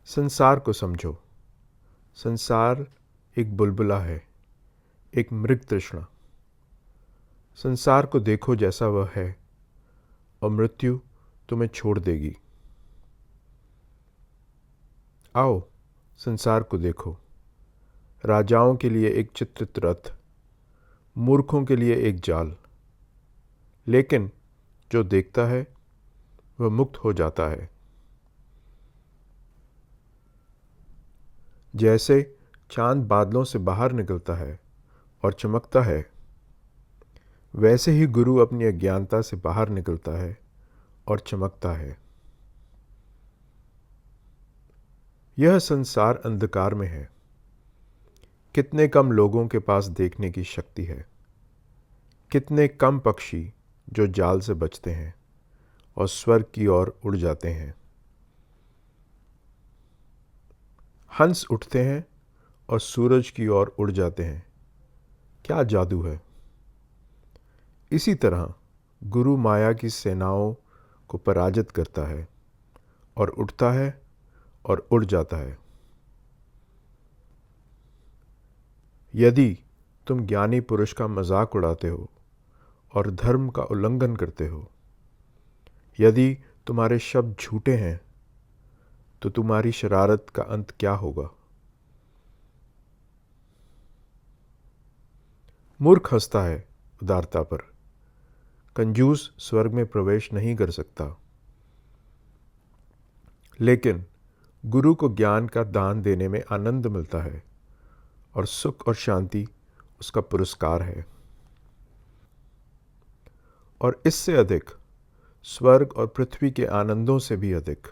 संसार को समझो। संसार एक बुलबुला है, एक मृग तृष्णा। संसार को देखो जैसा वह है, और मृत्यु तुम्हें छोड़ देगी। आओ संसार को देखो। राजाओं के लिए एक चित्रित रथ, मूर्खों के लिए एक जाल। लेकिन जो देखता है वह मुक्त हो जाता है। जैसे चांद बादलों से बाहर निकलता है और चमकता है, वैसे ही गुरु अपनी अज्ञानता से बाहर निकलता है और चमकता है। यह संसार अंधकार में है। कितने कम लोगों के पास देखने की शक्ति है। कितने कम पक्षी जो जाल से बचते हैं और स्वर्ग की ओर उड़ जाते हैं। हंस उठते हैं और सूरज की ओर उड़ जाते हैं,
क्या जादू है। इसी तरह गुरु माया की सेनाओं को पराजित करता है और उठता है और उड़ जाता है। यदि तुम ज्ञानी पुरुष का मजाक उड़ाते हो और धर्म का उल्लंघन करते हो, यदि तुम्हारे शब्द झूठे हैं, तो तुम्हारी शरारत का अंत क्या होगा। मूर्ख हंसता है उदारता पर, कंजूस स्वर्ग में प्रवेश नहीं कर सकता। लेकिन गुरु को ज्ञान का दान देने में आनंद मिलता है और सुख और शांति उसका पुरस्कार है। और इससे अधिक, स्वर्ग और पृथ्वी के आनंदों से भी अधिक,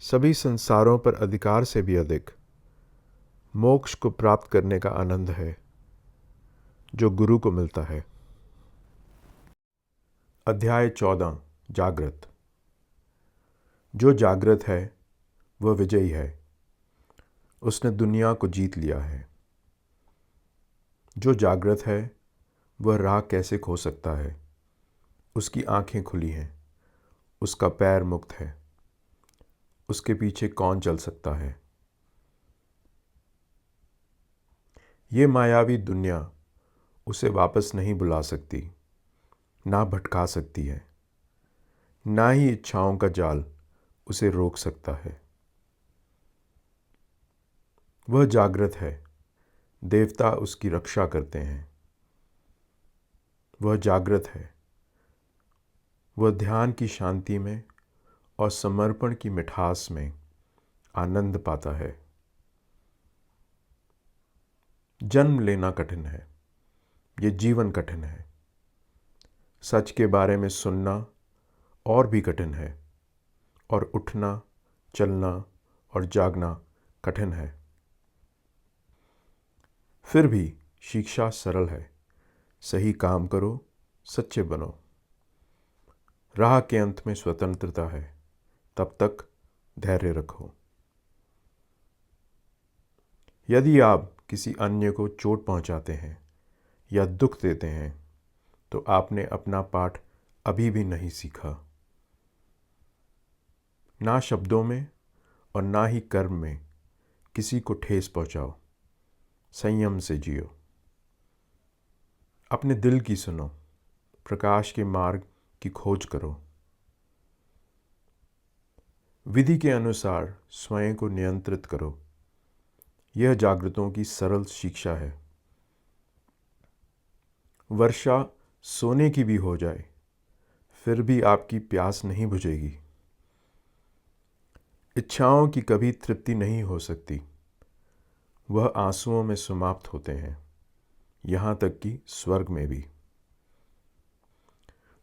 सभी संसारों पर अधिकार से भी अधिक, मोक्ष को प्राप्त करने का आनंद है जो गुरु को मिलता है। अध्याय 14 जागृत। जो जागृत है वह विजयी है, उसने दुनिया को जीत लिया है। जो जागृत है वह राह कैसे खो सकता है। उसकी आंखें खुली हैं, उसका पैर मुक्त है, उसके पीछे कौन चल सकता है। ये मायावी दुनिया उसे वापस नहीं बुला सकती, ना भटका सकती है, ना ही इच्छाओं का जाल उसे रोक सकता है। वह जागृत है, देवता उसकी रक्षा करते हैं। वह जागृत है, वह ध्यान की शांति में और समर्पण की मिठास में आनंद पाता है। जन्म लेना कठिन है, ये जीवन कठिन है। सच के बारे में सुनना और भी कठिन है, और उठना, चलना और जागना कठिन है। फिर भी शिक्षा सरल है। सही काम करो, सच्चे बनो। राह के अंत में स्वतंत्रता है, तब तक धैर्य रखो। यदि आप किसी अन्य को चोट पहुंचाते हैं या दुख देते हैं, तो आपने अपना पाठ अभी भी नहीं सीखा। ना शब्दों में और ना ही कर्म में किसी को ठेस पहुंचाओ। संयम से जियो। अपने दिल की सुनो, प्रकाश के मार्ग की खोज करो। विधि के अनुसार स्वयं को नियंत्रित करो। यह जागृतों की सरल शिक्षा है। वर्षा सोने की भी हो जाए, फिर भी आपकी प्यास नहीं बुझेगी। इच्छाओं की कभी तृप्ति नहीं हो सकती, वह आंसुओं में समाप्त होते हैं, यहाँ तक कि स्वर्ग में भी।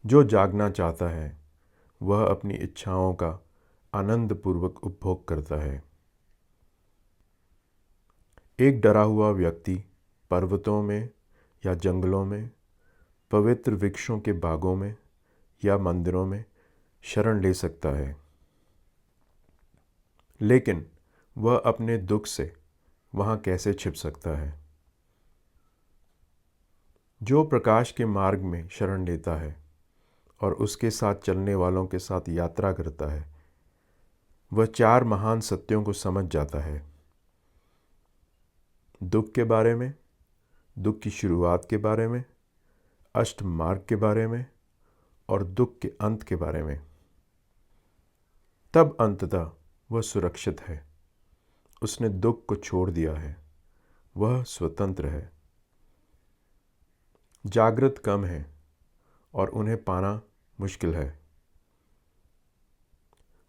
जो जागना चाहता है वह अपनी इच्छाओं का आनंदपूर्वक उपभोग करता है। एक डरा हुआ व्यक्ति पर्वतों में या जंगलों में, पवित्र वृक्षों के बागों में या मंदिरों में शरण ले सकता है, लेकिन वह अपने दुख से वहाँ कैसे छिप सकता है। जो प्रकाश के मार्ग में शरण लेता है और उसके साथ चलने वालों के साथ यात्रा करता है, वह 4 महान सत्यों को समझ जाता है। दुख के बारे में, दुख की शुरुआत के बारे में, अष्ट मार्ग के बारे में और दुख के अंत के बारे में। तब अंततः वह सुरक्षित है। उसने दुख को छोड़ दिया है, वह स्वतंत्र है। जागृत कम है और उन्हें पाना मुश्किल है।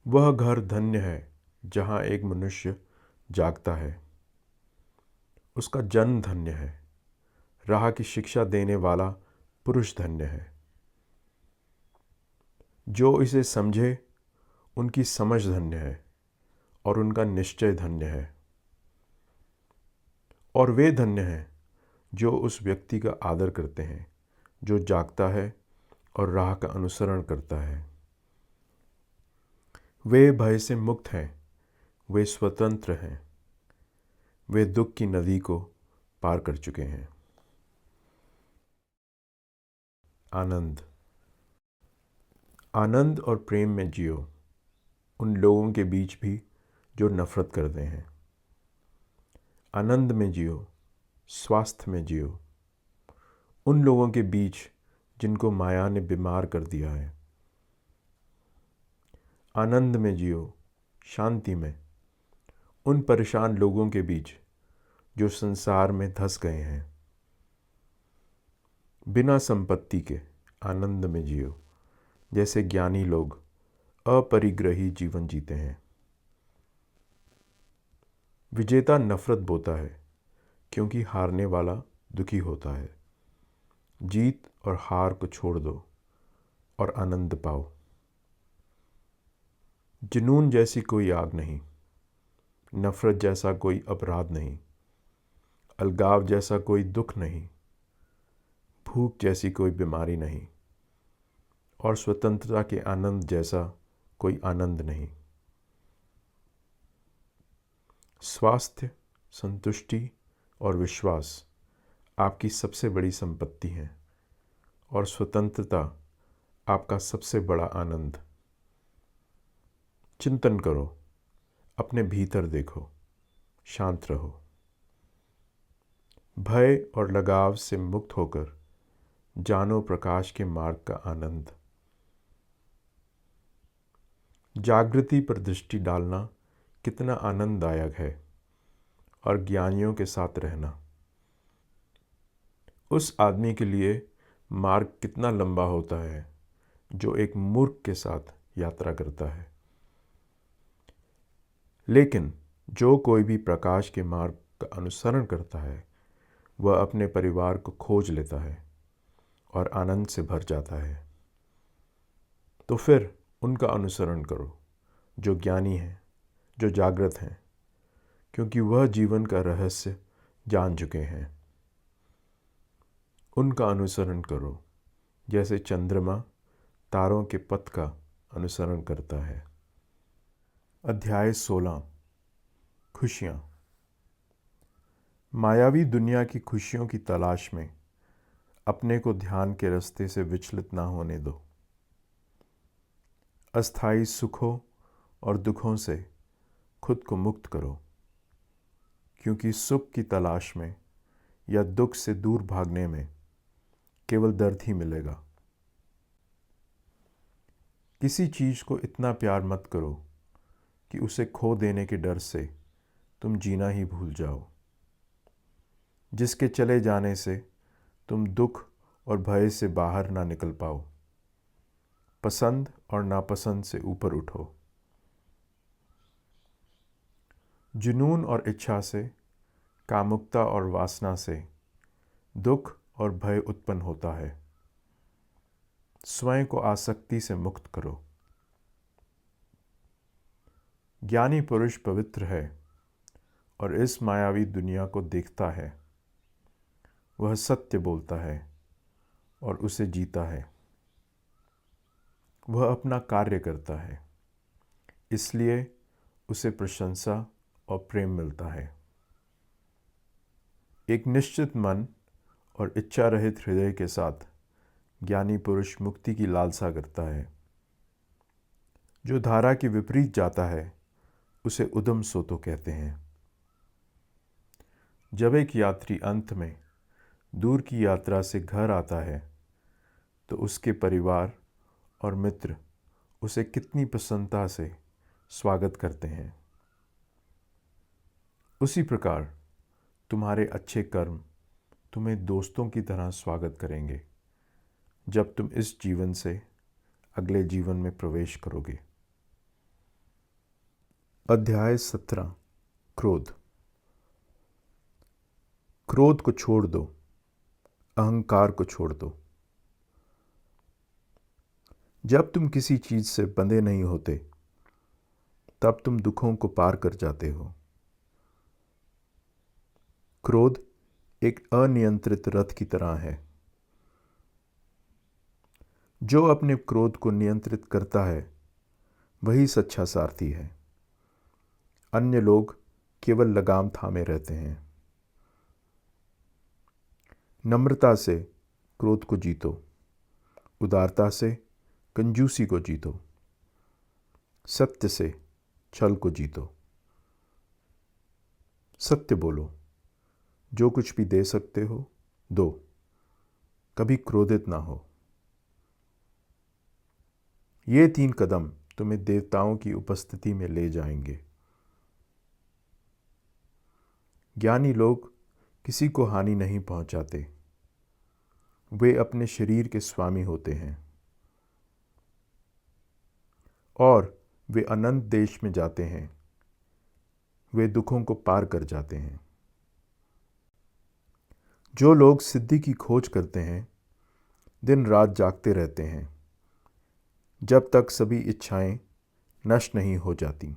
वह घर धन्य है जहाँ एक मनुष्य जागता है। उसका जन्म धन्य है। राह की शिक्षा देने वाला पुरुष धन्य है। जो इसे समझे उनकी समझ धन्य है और उनका निश्चय धन्य है। और वे धन्य हैं जो उस व्यक्ति का आदर करते हैं जो जागता है और राह का अनुसरण करता है। वे भय से मुक्त हैं, वे स्वतंत्र हैं, वे दुख की नदी को पार कर चुके हैं।
आनंद। आनंद और प्रेम में जियो, उन लोगों के बीच भी जो नफ़रत करते हैं। आनंद में जियो, स्वास्थ्य में जियो, उन लोगों के बीच जिनको माया ने बीमार कर दिया है। आनंद में जियो, शांति में, उन परेशान लोगों के बीच जो संसार में धंस गए हैं। बिना संपत्ति के आनंद में जियो, जैसे ज्ञानी लोग अपरिग्रही जीवन जीते हैं। विजेता नफरत बोता है क्योंकि हारने वाला दुखी होता है। जीत और हार को छोड़ दो और आनंद पाओ। जुनून जैसी कोई आग नहीं, नफरत जैसा कोई अपराध नहीं, अलगाव जैसा कोई दुख नहीं, भूख जैसी कोई बीमारी नहीं, और स्वतंत्रता के आनंद जैसा कोई आनंद नहीं। स्वास्थ्य, संतुष्टि और विश्वास आपकी सबसे बड़ी संपत्ति है और स्वतंत्रता आपका सबसे बड़ा आनंद। चिंतन करो, अपने भीतर देखो, शांत रहो। भय और लगाव से मुक्त होकर जानो प्रकाश के मार्ग का आनंद। जागृति पर दृष्टि डालना कितना आनंददायक है और ज्ञानियों के साथ रहना। उस आदमी के लिए मार्ग कितना लंबा होता है जो एक मूर्ख के साथ यात्रा करता है। लेकिन जो कोई भी प्रकाश के मार्ग का अनुसरण करता है वह अपने परिवार को खोज लेता है और आनंद से भर जाता है। तो फिर उनका अनुसरण करो जो ज्ञानी हैं, जो जागृत हैं, क्योंकि वह जीवन का रहस्य जान चुके हैं। उनका अनुसरण करो जैसे चंद्रमा तारों के पथ का अनुसरण करता है। अध्याय 16। खुशियाँ। मायावी दुनिया की खुशियों की तलाश में अपने को ध्यान के रास्ते से विचलित ना होने दो। अस्थाई सुखों और दुखों से खुद को मुक्त करो, क्योंकि सुख की तलाश में या दुख से दूर भागने में केवल दर्द ही मिलेगा। किसी चीज़ को इतना प्यार मत करो कि उसे खो देने के डर से तुम जीना ही भूल जाओ, जिसके चले जाने से तुम दुख और भय से बाहर ना निकल पाओ। पसंद और नापसंद से ऊपर उठो। जुनून और इच्छा से, कामुकता और वासना से दुख और भय उत्पन्न होता है। स्वयं को आसक्ति से मुक्त करो। ज्ञानी पुरुष पवित्र है और इस मायावी दुनिया को देखता है। वह सत्य बोलता है और उसे जीता है। वह अपना कार्य करता है, इसलिए उसे प्रशंसा और प्रेम मिलता है। एक निश्चित मन और इच्छा रहित हृदय के साथ ज्ञानी पुरुष मुक्ति की लालसा करता है। जो धारा के विपरीत जाता है उसे उद्यम सोतो कहते हैं। जब एक यात्री अंत में दूर की यात्रा से घर आता है तो उसके परिवार और मित्र उसे कितनी प्रसन्नता से स्वागत करते हैं। उसी प्रकार तुम्हारे अच्छे कर्म तुम्हें दोस्तों की तरह स्वागत करेंगे जब तुम इस जीवन से अगले जीवन में प्रवेश करोगे। अध्याय 17। क्रोध। क्रोध को छोड़ दो, अहंकार को छोड़ दो। जब तुम किसी चीज से बंधे नहीं होते तब तुम दुखों को पार कर जाते हो। क्रोध एक अनियंत्रित रथ की तरह है। जो अपने क्रोध को नियंत्रित करता है वही सच्चा सारथी है। अन्य लोग केवल लगाम थामे रहते हैं। नम्रता से क्रोध को जीतो,
उदारता से कंजूसी को जीतो, सत्य से छल को जीतो। सत्य बोलो, जो कुछ भी दे सकते हो दो, कभी क्रोधित ना हो। ये 3 कदम तुम्हें देवताओं की उपस्थिति में ले जाएंगे। ज्ञानी लोग किसी को हानि नहीं पहुंचाते, वे अपने शरीर के स्वामी होते हैं और वे अनंत देश में जाते हैं, वे दुखों को पार कर जाते हैं। जो लोग सिद्धि की खोज करते हैं दिन रात जागते रहते हैं जब तक सभी इच्छाएं नष्ट नहीं हो जाती।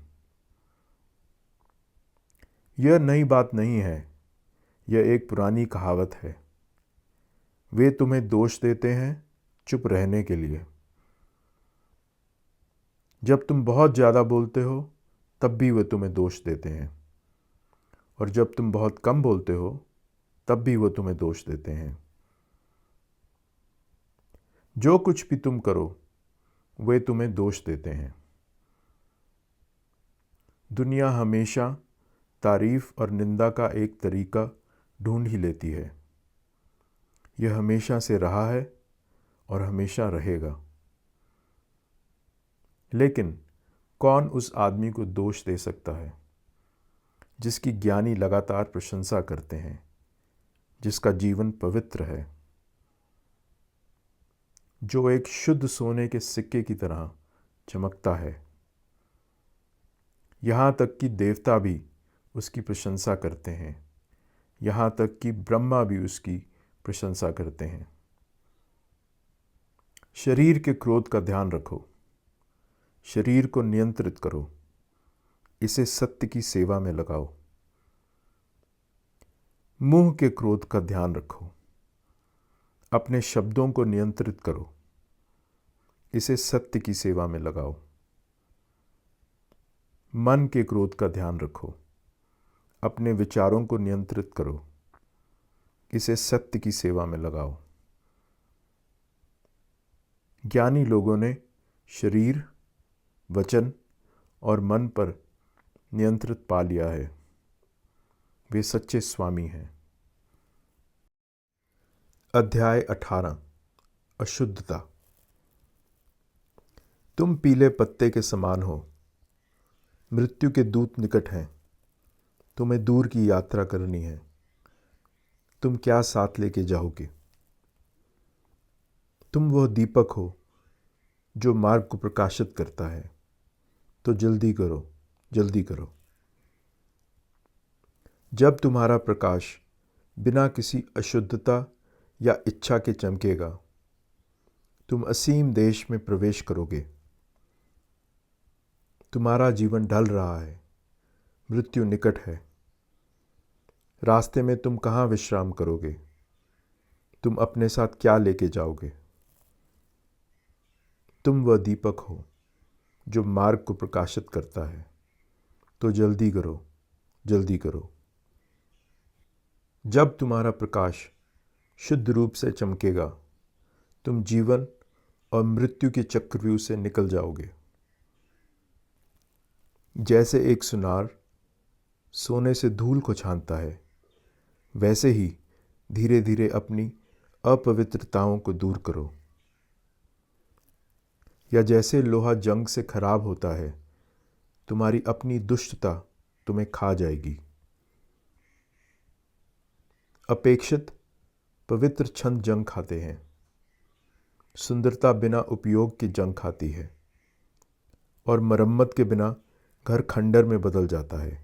यह नई बात नहीं है, यह एक पुरानी कहावत है। वे तुम्हें दोष देते हैं चुप रहने के लिए। जब तुम बहुत ज़्यादा बोलते हो तब भी वे तुम्हें दोष देते हैं, और जब तुम बहुत कम बोलते हो तब भी वो तुम्हें दोष देते हैं। जो कुछ भी तुम करो वे तुम्हें दोष देते हैं। दुनिया हमेशा तारीफ और निंदा का एक तरीका ढूंढ ही लेती है। यह हमेशा से रहा है और हमेशा रहेगा। लेकिन कौन उस आदमी को दोष दे सकता है जिसकी ज्ञानी लगातार प्रशंसा करते हैं, जिसका जीवन पवित्र है, जो एक शुद्ध सोने के सिक्के की तरह चमकता है। यहाँ तक कि देवता भी उसकी प्रशंसा करते हैं, यहाँ तक कि ब्रह्मा भी उसकी प्रशंसा करते हैं। शरीर के क्रोध का ध्यान रखो, शरीर को नियंत्रित करो, इसे सत्य की सेवा में लगाओ। मुंह के क्रोध का ध्यान रखो, अपने शब्दों को नियंत्रित करो, इसे सत्य की सेवा में लगाओ। मन के क्रोध का ध्यान रखो, अपने विचारों को नियंत्रित करो, इसे सत्य की सेवा में लगाओ। ज्ञानी लोगों ने शरीर, वचन और मन पर नियंत्रित पा लिया है। वे सच्चे स्वामी हैं। अध्याय 18 अशुद्धता। तुम पीले पत्ते के समान हो, मृत्यु के दूत निकट हैं, तुम्हें दूर की यात्रा करनी है। तुम क्या साथ लेके जाओगे? तुम वह दीपक हो जो मार्ग को प्रकाशित करता है, तो जल्दी करो, जल्दी करो। जब तुम्हारा प्रकाश बिना किसी अशुद्धता या इच्छा के चमकेगा, तुम असीम देश में प्रवेश करोगे। तुम्हारा जीवन ढल रहा है, मृत्यु निकट है। रास्ते में तुम कहाँ विश्राम करोगे? तुम अपने साथ क्या लेके जाओगे? तुम वह दीपक हो जो मार्ग को प्रकाशित करता है, तो जल्दी करो, जल्दी करो। जब तुम्हारा प्रकाश शुद्ध रूप से चमकेगा, तुम जीवन और मृत्यु के चक्रव्यूह से निकल जाओगे। जैसे एक सुनार सोने से धूल को छानता है, वैसे ही धीरे धीरे अपनी अपवित्रताओं को दूर करो। या जैसे लोहा जंग से खराब होता है, तुम्हारी अपनी दुष्टता तुम्हें खा जाएगी। अपेक्षित पवित्र छंद जंग खाते हैं, सुंदरता बिना उपयोग के जंग खाती है, और मरम्मत के बिना घर खंडर में बदल जाता है।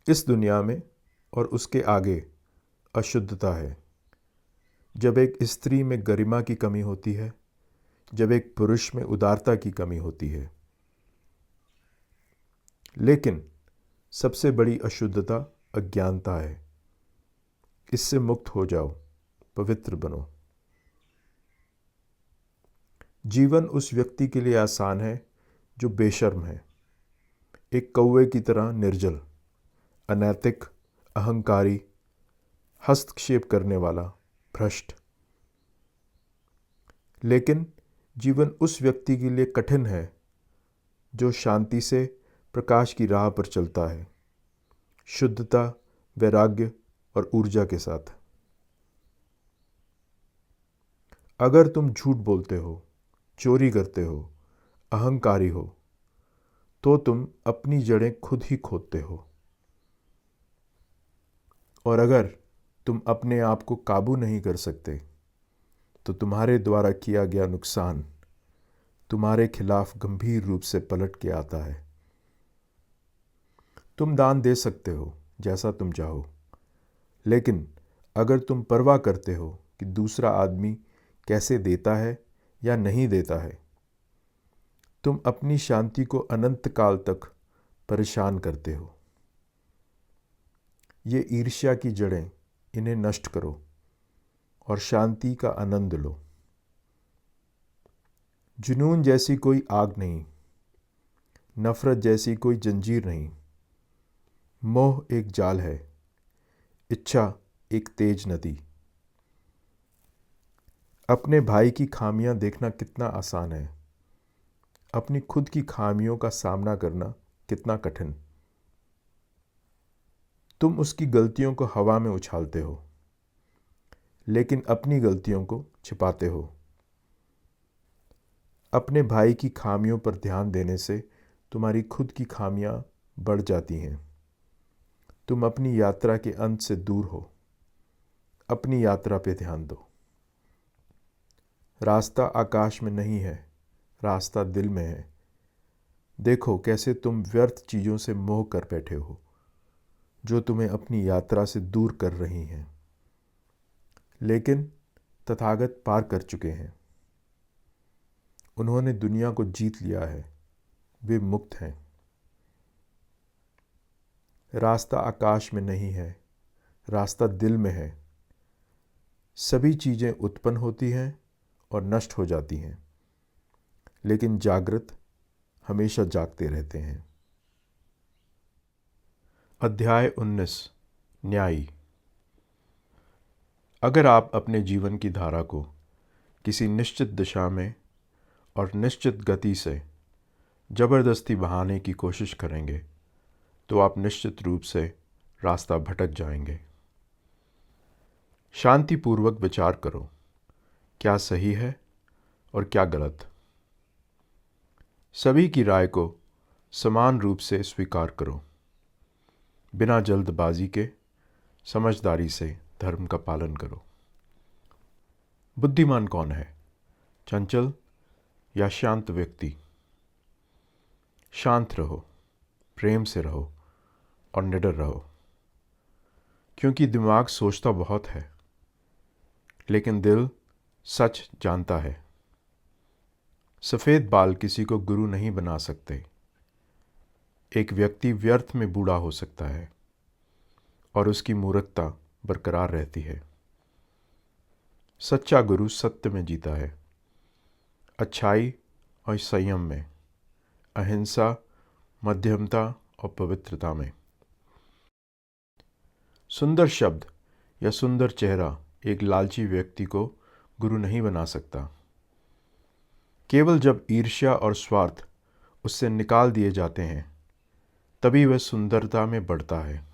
इस दुनिया में और उसके आगे अशुद्धता है। जब एक स्त्री में गरिमा की कमी होती है, जब एक पुरुष में उदारता की कमी होती है। लेकिन सबसे बड़ी अशुद्धता अज्ञानता है। इससे मुक्त हो जाओ, पवित्र बनो। जीवन उस व्यक्ति के लिए आसान है जो बेशर्म है, एक कौवे की तरह निर्जल, अनैतिक, अहंकारी, हस्तक्षेप करने वाला, भ्रष्ट।
लेकिन जीवन उस व्यक्ति के लिए कठिन है जो शांति से प्रकाश की राह पर चलता है, शुद्धता, वैराग्य और ऊर्जा के साथ। अगर तुम झूठ बोलते हो, चोरी करते हो, अहंकारी हो, तो तुम अपनी जड़ें खुद ही खोदते हो। और अगर तुम अपने आप को काबू नहीं कर सकते, तो तुम्हारे द्वारा किया गया नुकसान तुम्हारे खिलाफ गंभीर रूप से पलट के आता है। तुम दान दे सकते हो जैसा तुम चाहो, लेकिन अगर तुम परवाह करते हो कि दूसरा आदमी कैसे देता है या नहीं देता है, तुम अपनी शांति को अनंत काल तक परेशान करते हो। ये ईर्ष्या की जड़ें, इन्हें नष्ट करो और शांति का आनंद लो। जुनून जैसी कोई आग नहीं, नफरत जैसी कोई जंजीर नहीं। मोह एक जाल है, इच्छा एक तेज नदी। अपने भाई की खामियां देखना कितना आसान है, अपनी खुद की खामियों का सामना करना कितना कठिन। तुम उसकी गलतियों को हवा में उछालते हो, लेकिन अपनी गलतियों को छिपाते हो। अपने भाई की खामियों पर ध्यान देने से तुम्हारी खुद की खामियां बढ़ जाती हैं। तुम अपनी यात्रा के अंत से दूर हो। अपनी यात्रा पे ध्यान दो। रास्ता आकाश में नहीं है, रास्ता दिल में है। देखो कैसे तुम व्यर्थ चीज़ों से मोह कर बैठे हो, जो तुम्हें अपनी यात्रा से दूर कर रही हैं। लेकिन तथागत पार कर चुके हैं। उन्होंने दुनिया को जीत लिया है, वे मुक्त हैं। रास्ता आकाश में नहीं है, रास्ता दिल में है। सभी चीज़ें उत्पन्न होती हैं और नष्ट हो जाती हैं, लेकिन जागृत हमेशा जागते रहते हैं। अध्याय 19 न्यायी। अगर आप अपने जीवन की धारा को किसी निश्चित दिशा में और निश्चित गति से ज़बरदस्ती बहाने की कोशिश करेंगे, तो आप निश्चित रूप से रास्ता भटक जाएंगे। शांतिपूर्वक विचार करो, क्या सही है और क्या गलत। सभी की राय को समान रूप से स्वीकार करो। बिना जल्दबाजी के समझदारी से धर्म का पालन करो। बुद्धिमान कौन है, चंचल या शांत व्यक्ति? शांत रहो, प्रेम से रहो और निडर रहो, क्योंकि दिमाग सोचता बहुत है, लेकिन दिल सच जानता है। सफ़ेद बाल किसी को गुरु नहीं बना सकते। एक व्यक्ति व्यर्थ में बूढ़ा हो सकता है और उसकी मूर्खता बरकरार रहती है। सच्चा गुरु सत्य में जीता है, अच्छाई और संयम में, अहिंसा, मध्यमता और पवित्रता में। सुंदर शब्द या सुंदर चेहरा एक लालची व्यक्ति को गुरु नहीं बना सकता। केवल जब ईर्ष्या और स्वार्थ उससे निकाल दिए जाते हैं, तभी वह सुंदरता में बढ़ता है।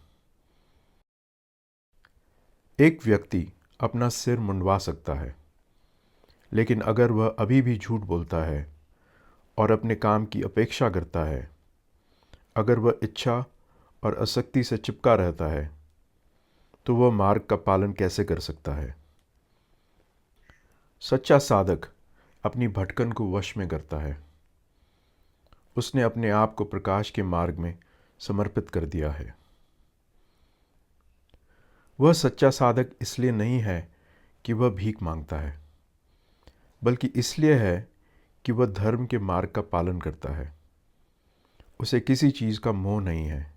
एक व्यक्ति अपना सिर मुंडवा सकता है, लेकिन अगर वह अभी भी झूठ बोलता है और अपने काम की अपेक्षा करता है, अगर वह इच्छा और आसक्ति से चिपका रहता है, तो वह मार्ग का पालन कैसे कर सकता है? सच्चा साधक अपनी भटकन को वश में करता है। उसने अपने आप को प्रकाश के मार्ग में समर्पित कर दिया है। वह सच्चा साधक इसलिए नहीं है कि वह भीख मांगता है, बल्कि इसलिए है कि वह धर्म के मार्ग का पालन करता है। उसे किसी चीज़ का मोह नहीं है,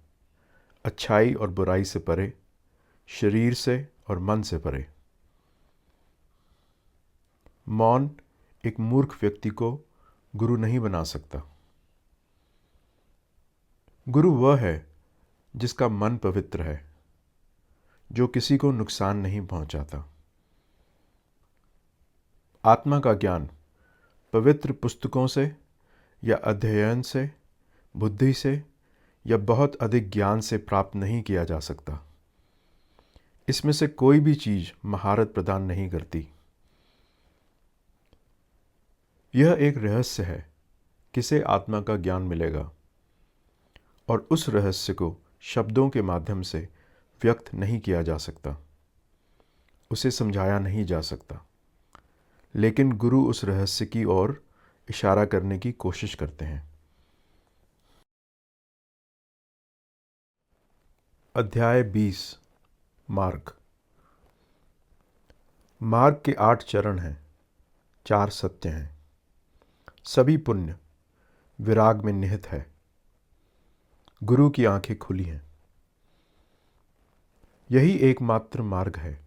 अच्छाई और बुराई से परे, शरीर से और मन से परे। मौन एक मूर्ख व्यक्ति को गुरु नहीं बना सकता। गुरु वह है जिसका मन पवित्र है, जो किसी को नुकसान नहीं पहुंचाता। आत्मा का ज्ञान पवित्र पुस्तकों से या अध्ययन से, बुद्धि से या बहुत अधिक ज्ञान से प्राप्त नहीं किया जा सकता। इसमें से कोई भी चीज़ महारत प्रदान नहीं करती। यह एक रहस्य है, किसे आत्मा का ज्ञान मिलेगा, और उस रहस्य को शब्दों के माध्यम से व्यक्त नहीं किया जा सकता, उसे समझाया नहीं जा सकता। लेकिन गुरु उस रहस्य की ओर इशारा करने की कोशिश करते हैं। अध्याय 20 मार्ग। मार्ग के 8 चरण हैं, 4 सत्य हैं। सभी पुण्य विराग में निहित है। गुरु की आंखें खुली हैं। यही एकमात्र मार्ग है,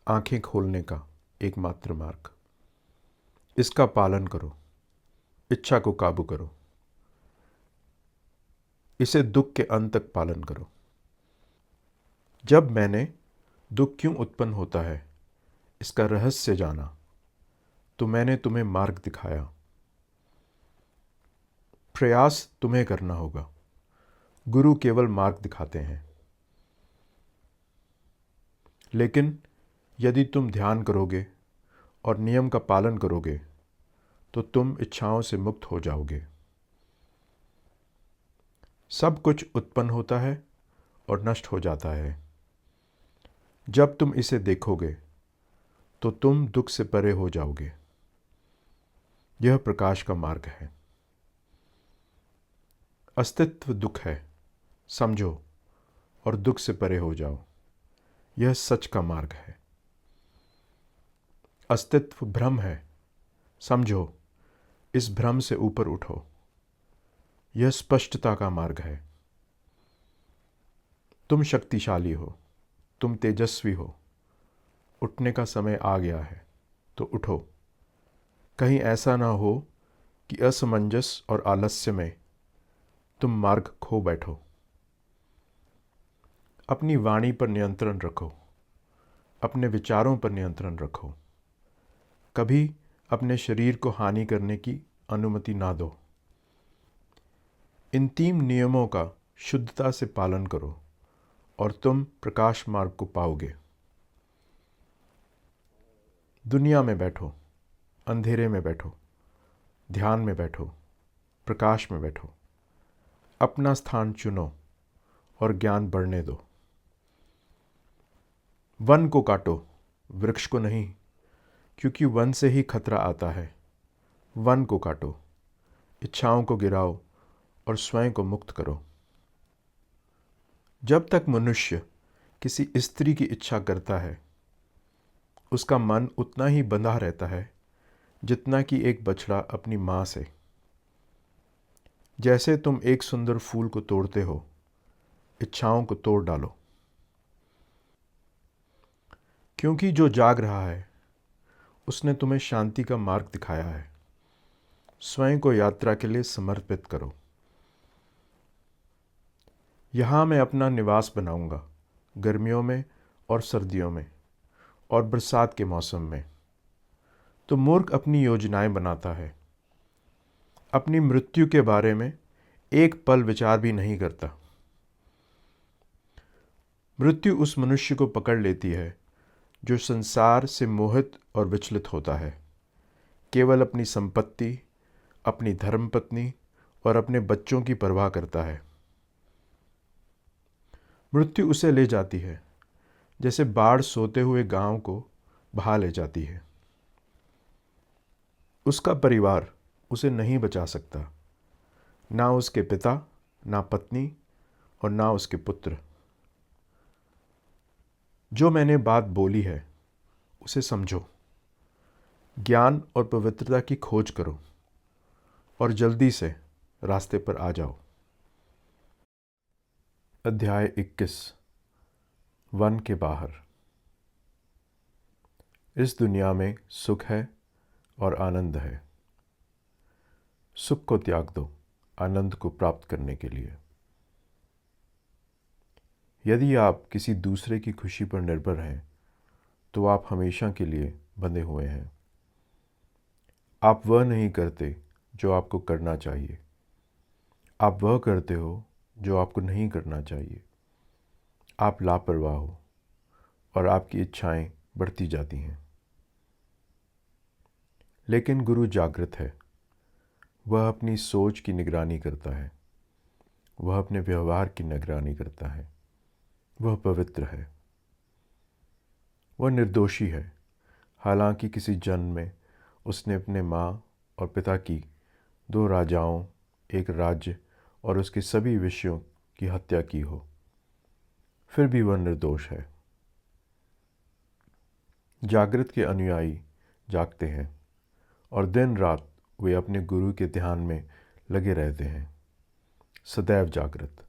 आंखें खोलने का एकमात्र मार्ग। इसका पालन करो, इच्छा को काबू करो, इसे दुख के अंत तक पालन करो। जब मैंने दुख क्यों उत्पन्न होता है इसका रहस्य जाना, तो मैंने तुम्हें मार्ग दिखाया। प्रयास तुम्हें करना होगा, गुरु केवल मार्ग दिखाते हैं। लेकिन यदि तुम ध्यान करोगे और नियम का पालन करोगे तो तुम इच्छाओं से मुक्त हो जाओगे। सब कुछ उत्पन्न होता है और नष्ट हो जाता है। जब तुम इसे देखोगे तो तुम दुख से परे हो जाओगे। यह प्रकाश का मार्ग है। अस्तित्व दुख है, समझो, और दुख से परे हो जाओ। यह सच का मार्ग है। अस्तित्व भ्रम है, समझो, इस भ्रम से ऊपर उठो। यह स्पष्टता का मार्ग है। तुम शक्तिशाली हो, तुम तेजस्वी हो। उठने का समय आ गया है, तो उठो। कहीं ऐसा ना हो कि असमंजस और आलस्य में तुम मार्ग खो बैठो। अपनी वाणी पर नियंत्रण रखो, अपने विचारों पर नियंत्रण रखो। कभी अपने शरीर को हानि करने की अनुमति ना दो। इन 3 नियमों का शुद्धता से पालन करो और तुम प्रकाश मार्ग को पाओगे। दुनिया में बैठो, अंधेरे में बैठो, ध्यान में बैठो, प्रकाश में बैठो। अपना स्थान चुनो और ज्ञान बढ़ने दो। वन को काटो, वृक्ष को नहीं, क्योंकि वन से ही खतरा आता है। वन को काटो, इच्छाओं को गिराओ और स्वयं को मुक्त करो। जब तक मनुष्य किसी स्त्री की इच्छा करता है, उसका मन उतना ही बंधा रहता है जितना कि एक बछड़ा अपनी माँ से। जैसे तुम एक सुंदर फूल को तोड़ते हो, इच्छाओं को तोड़ डालो। क्योंकि जो जाग रहा है उसने तुम्हें शांति का मार्ग दिखाया है। स्वयं को यात्रा के लिए समर्पित करो। यहाँ मैं अपना निवास बनाऊंगा, गर्मियों में और सर्दियों में और बरसात के मौसम में। तो मूर्ख अपनी योजनाएं बनाता है, अपनी मृत्यु के बारे में एक पल विचार भी नहीं करता। मृत्यु उस मनुष्य को पकड़ लेती है जो संसार से मोहित और विचलित होता है, केवल अपनी संपत्ति, अपनी धर्मपत्नी और अपने बच्चों की परवाह करता है। मृत्यु उसे ले जाती है जैसे बाढ़ सोते हुए गांव को बहा ले जाती है। उसका परिवार उसे नहीं बचा सकता, ना उसके पिता, ना पत्नी और ना उसके पुत्र। जो मैंने बात बोली है उसे समझो। ज्ञान और पवित्रता की खोज करो और जल्दी से रास्ते पर आ जाओ। अध्याय 21 वन के बाहर। इस दुनिया में सुख है और आनंद है। सुख को त्याग दो आनंद को प्राप्त करने के लिए। यदि आप किसी दूसरे की खुशी पर निर्भर हैं तो आप हमेशा के लिए बंधे हुए हैं। आप वह नहीं करते जो आपको करना चाहिए। आप वह करते हो जो आपको नहीं करना चाहिए। आप लापरवाह हो और आपकी इच्छाएं बढ़ती जाती हैं। लेकिन गुरु जागृत है। वह अपनी सोच की निगरानी करता है। वह अपने व्यवहार की निगरानी करता है। वह पवित्र है। वह निर्दोषी है। हालांकि किसी जन्म में उसने अपने माँ और पिता की, 2 राजाओं, एक राज्य और उसके सभी विषयों की हत्या की हो, फिर भी वह निर्दोष है। जागृत के अनुयायी जागते हैं और दिन रात वे अपने गुरु के ध्यान में लगे रहते हैं, सदैव जागृत।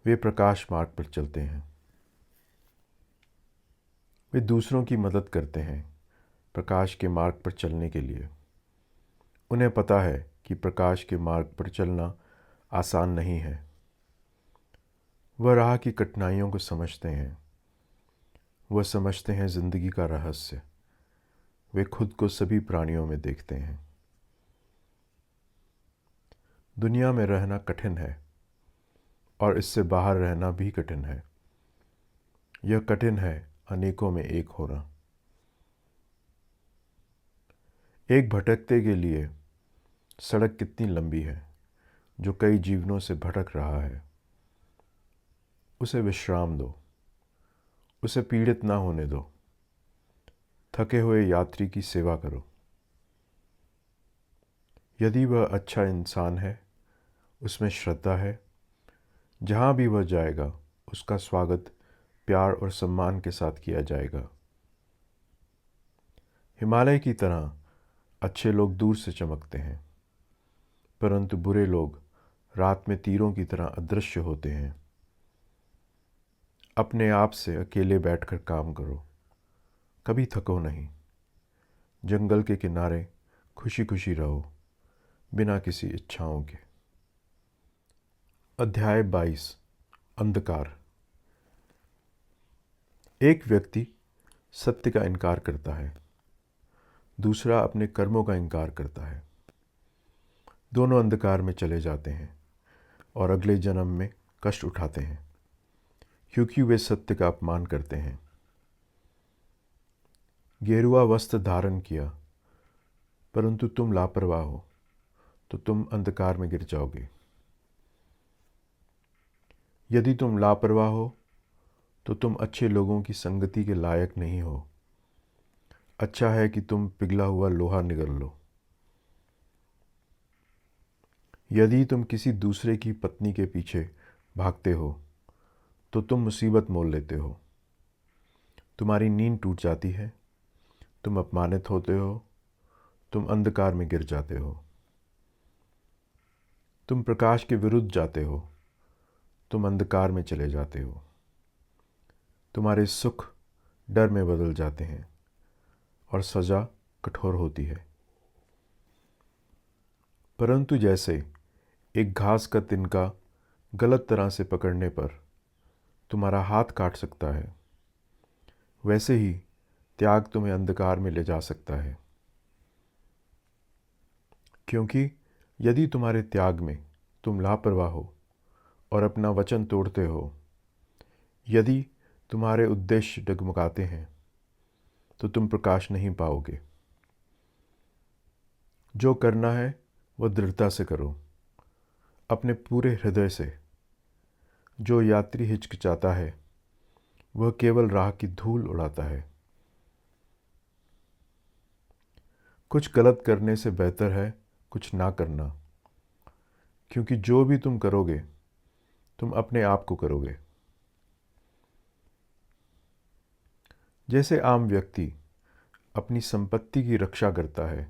वे प्रकाश मार्ग पर चलते हैं। वे दूसरों की मदद करते हैं प्रकाश के मार्ग पर चलने के लिए। उन्हें पता है कि प्रकाश के मार्ग पर चलना आसान नहीं है। वह राह की कठिनाइयों को समझते हैं। वह समझते हैं जिंदगी का रहस्य। वे खुद को सभी प्राणियों में देखते हैं। दुनिया में रहना कठिन है और इससे बाहर रहना भी कठिन है। यह कठिन है अनेकों में एक होना। एक भटकते के लिए सड़क कितनी लंबी है जो कई जीवनों से भटक रहा है। उसे विश्राम दो। उसे पीड़ित ना होने दो। थके हुए यात्री की सेवा करो। यदि वह अच्छा इंसान है, उसमें श्रद्धा है, जहाँ भी वह जाएगा उसका स्वागत प्यार और सम्मान के साथ किया जाएगा। हिमालय की तरह अच्छे लोग दूर से चमकते हैं, परंतु बुरे लोग रात में तीरों की तरह अदृश्य होते हैं। अपने आप से अकेले बैठकर काम करो, कभी थको नहीं। जंगल के किनारे खुशी खुशी रहो, बिना किसी इच्छाओं के। अध्याय 22 अंधकार। एक व्यक्ति सत्य का इनकार करता है, दूसरा अपने कर्मों का इनकार करता है। दोनों अंधकार में चले जाते हैं और अगले जन्म में कष्ट उठाते हैं, क्योंकि वे सत्य का अपमान करते हैं। गेरुआ वस्त्र धारण किया, परंतु तुम लापरवाह हो तो तुम अंधकार में गिर जाओगे। यदि तुम लापरवाह हो तो तुम अच्छे लोगों की संगति के लायक नहीं हो। अच्छा है कि तुम पिघला हुआ लोहा निगल लो। यदि तुम किसी दूसरे की पत्नी के पीछे भागते हो तो तुम मुसीबत मोल लेते हो। तुम्हारी नींद टूट जाती है, तुम अपमानित होते हो, तुम अंधकार में गिर जाते हो। तुम प्रकाश के विरुद्ध जाते हो, तुम अंधकार में चले जाते हो। तुम्हारे सुख डर में बदल जाते हैं और सज़ा कठोर होती है। परंतु जैसे एक घास का तिनका गलत तरह से पकड़ने पर तुम्हारा हाथ काट सकता है, वैसे ही त्याग तुम्हें अंधकार में ले जा सकता है। क्योंकि यदि तुम्हारे त्याग में तुम लापरवाह हो और अपना वचन तोड़ते हो, यदि तुम्हारे उद्देश्य डगमगाते हैं, तो तुम प्रकाश नहीं पाओगे। जो करना है वह दृढ़ता से करो, अपने पूरे हृदय से। जो यात्री हिचकिचाता है वह केवल राह की धूल उड़ाता है। कुछ गलत करने से बेहतर है कुछ ना करना, क्योंकि जो भी तुम करोगे तुम अपने आप को करोगे। जैसे आम व्यक्ति अपनी संपत्ति की रक्षा करता है,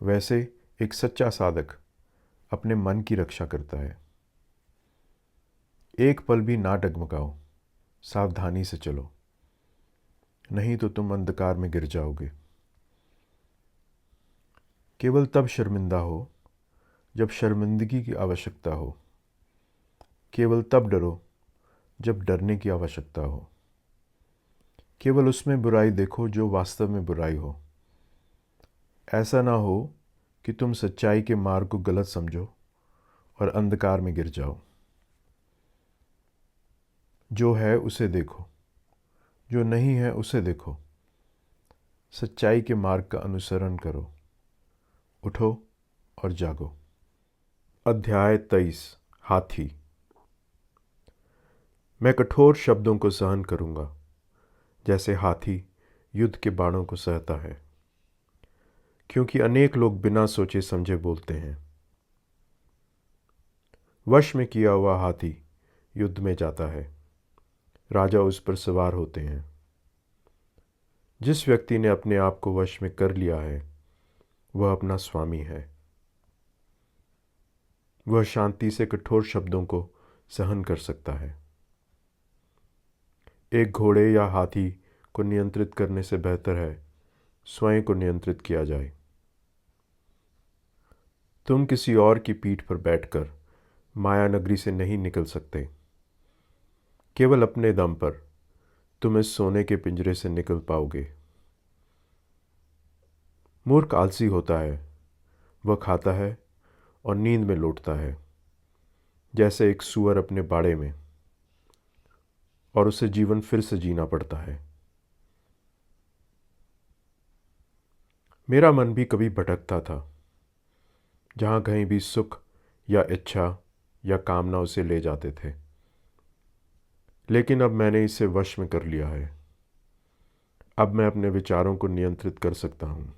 वैसे एक सच्चा साधक अपने मन की रक्षा करता है। एक पल भी ना डगमगाओ, सावधानी से चलो, नहीं तो तुम अंधकार में गिर जाओगे। केवल तब शर्मिंदा हो जब शर्मिंदगी की आवश्यकता हो। केवल तब डरो जब डरने की आवश्यकता हो। केवल उसमें बुराई देखो जो वास्तव में बुराई हो। ऐसा ना हो कि तुम सच्चाई के मार्ग को गलत समझो और अंधकार में गिर जाओ। जो है उसे देखो, जो नहीं है उसे देखो। सच्चाई के मार्ग का अनुसरण करो। उठो और जागो। अध्याय 23। हाथी। मैं कठोर शब्दों को सहन करूंगा, जैसे हाथी युद्ध के बाणों को सहता है, क्योंकि अनेक लोग बिना सोचे समझे बोलते हैं। वश में किया हुआ हाथी युद्ध में जाता है, राजा उस पर सवार होते हैं। जिस व्यक्ति ने अपने आप को वश में कर लिया है, वह अपना स्वामी है। वह शांति से कठोर शब्दों को सहन कर सकता है। एक घोड़े या हाथी को नियंत्रित करने से बेहतर है स्वयं को नियंत्रित किया जाए। तुम किसी और की पीठ पर बैठकर माया नगरी से नहीं निकल सकते। केवल अपने दम पर तुम इस सोने के पिंजरे से निकल पाओगे। मूर्ख आलसी होता है, वह खाता है और नींद में लौटता है, जैसे एक सूअर अपने बाड़े में, और उसे जीवन फिर से जीना पड़ता है। मेरा मन भी कभी भटकता था, जहाँ कहीं भी सुख या इच्छा या कामना उसे ले जाते थे, लेकिन अब मैंने इसे वश में कर लिया है। अब मैं अपने विचारों को नियंत्रित कर सकता हूँ,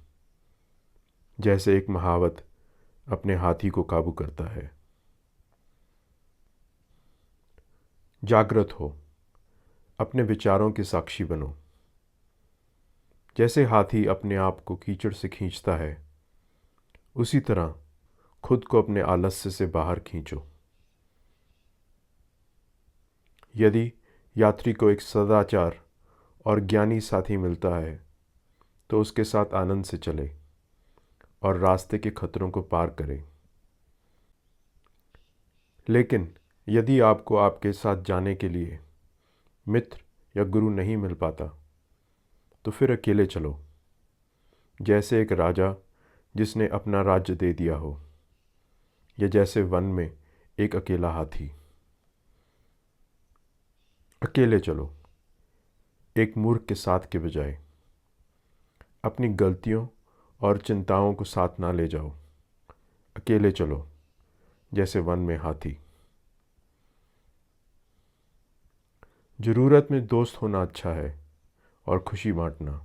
जैसे एक महावत अपने हाथी को काबू करता है। जागृत हो, अपने विचारों के साक्षी बनो। जैसे हाथी अपने आप को कीचड़ से खींचता है, उसी तरह खुद को अपने आलस्य से बाहर खींचो। यदि यात्री को एक सदाचार और ज्ञानी साथी मिलता है, तो उसके साथ आनंद से चले और रास्ते के खतरों को पार करें। लेकिन यदि आपको आपके साथ जाने के लिए मित्र या गुरु नहीं मिल पाता, तो फिर अकेले चलो, जैसे एक राजा जिसने अपना राज्य दे दिया हो, या जैसे वन में एक अकेला हाथी। अकेले चलो, एक मूर्ख के साथ के बजाय। अपनी गलतियों और चिंताओं को साथ ना ले जाओ। अकेले चलो, जैसे वन में हाथी। ज़रूरत में दोस्त होना अच्छा है और खुशी बांटना,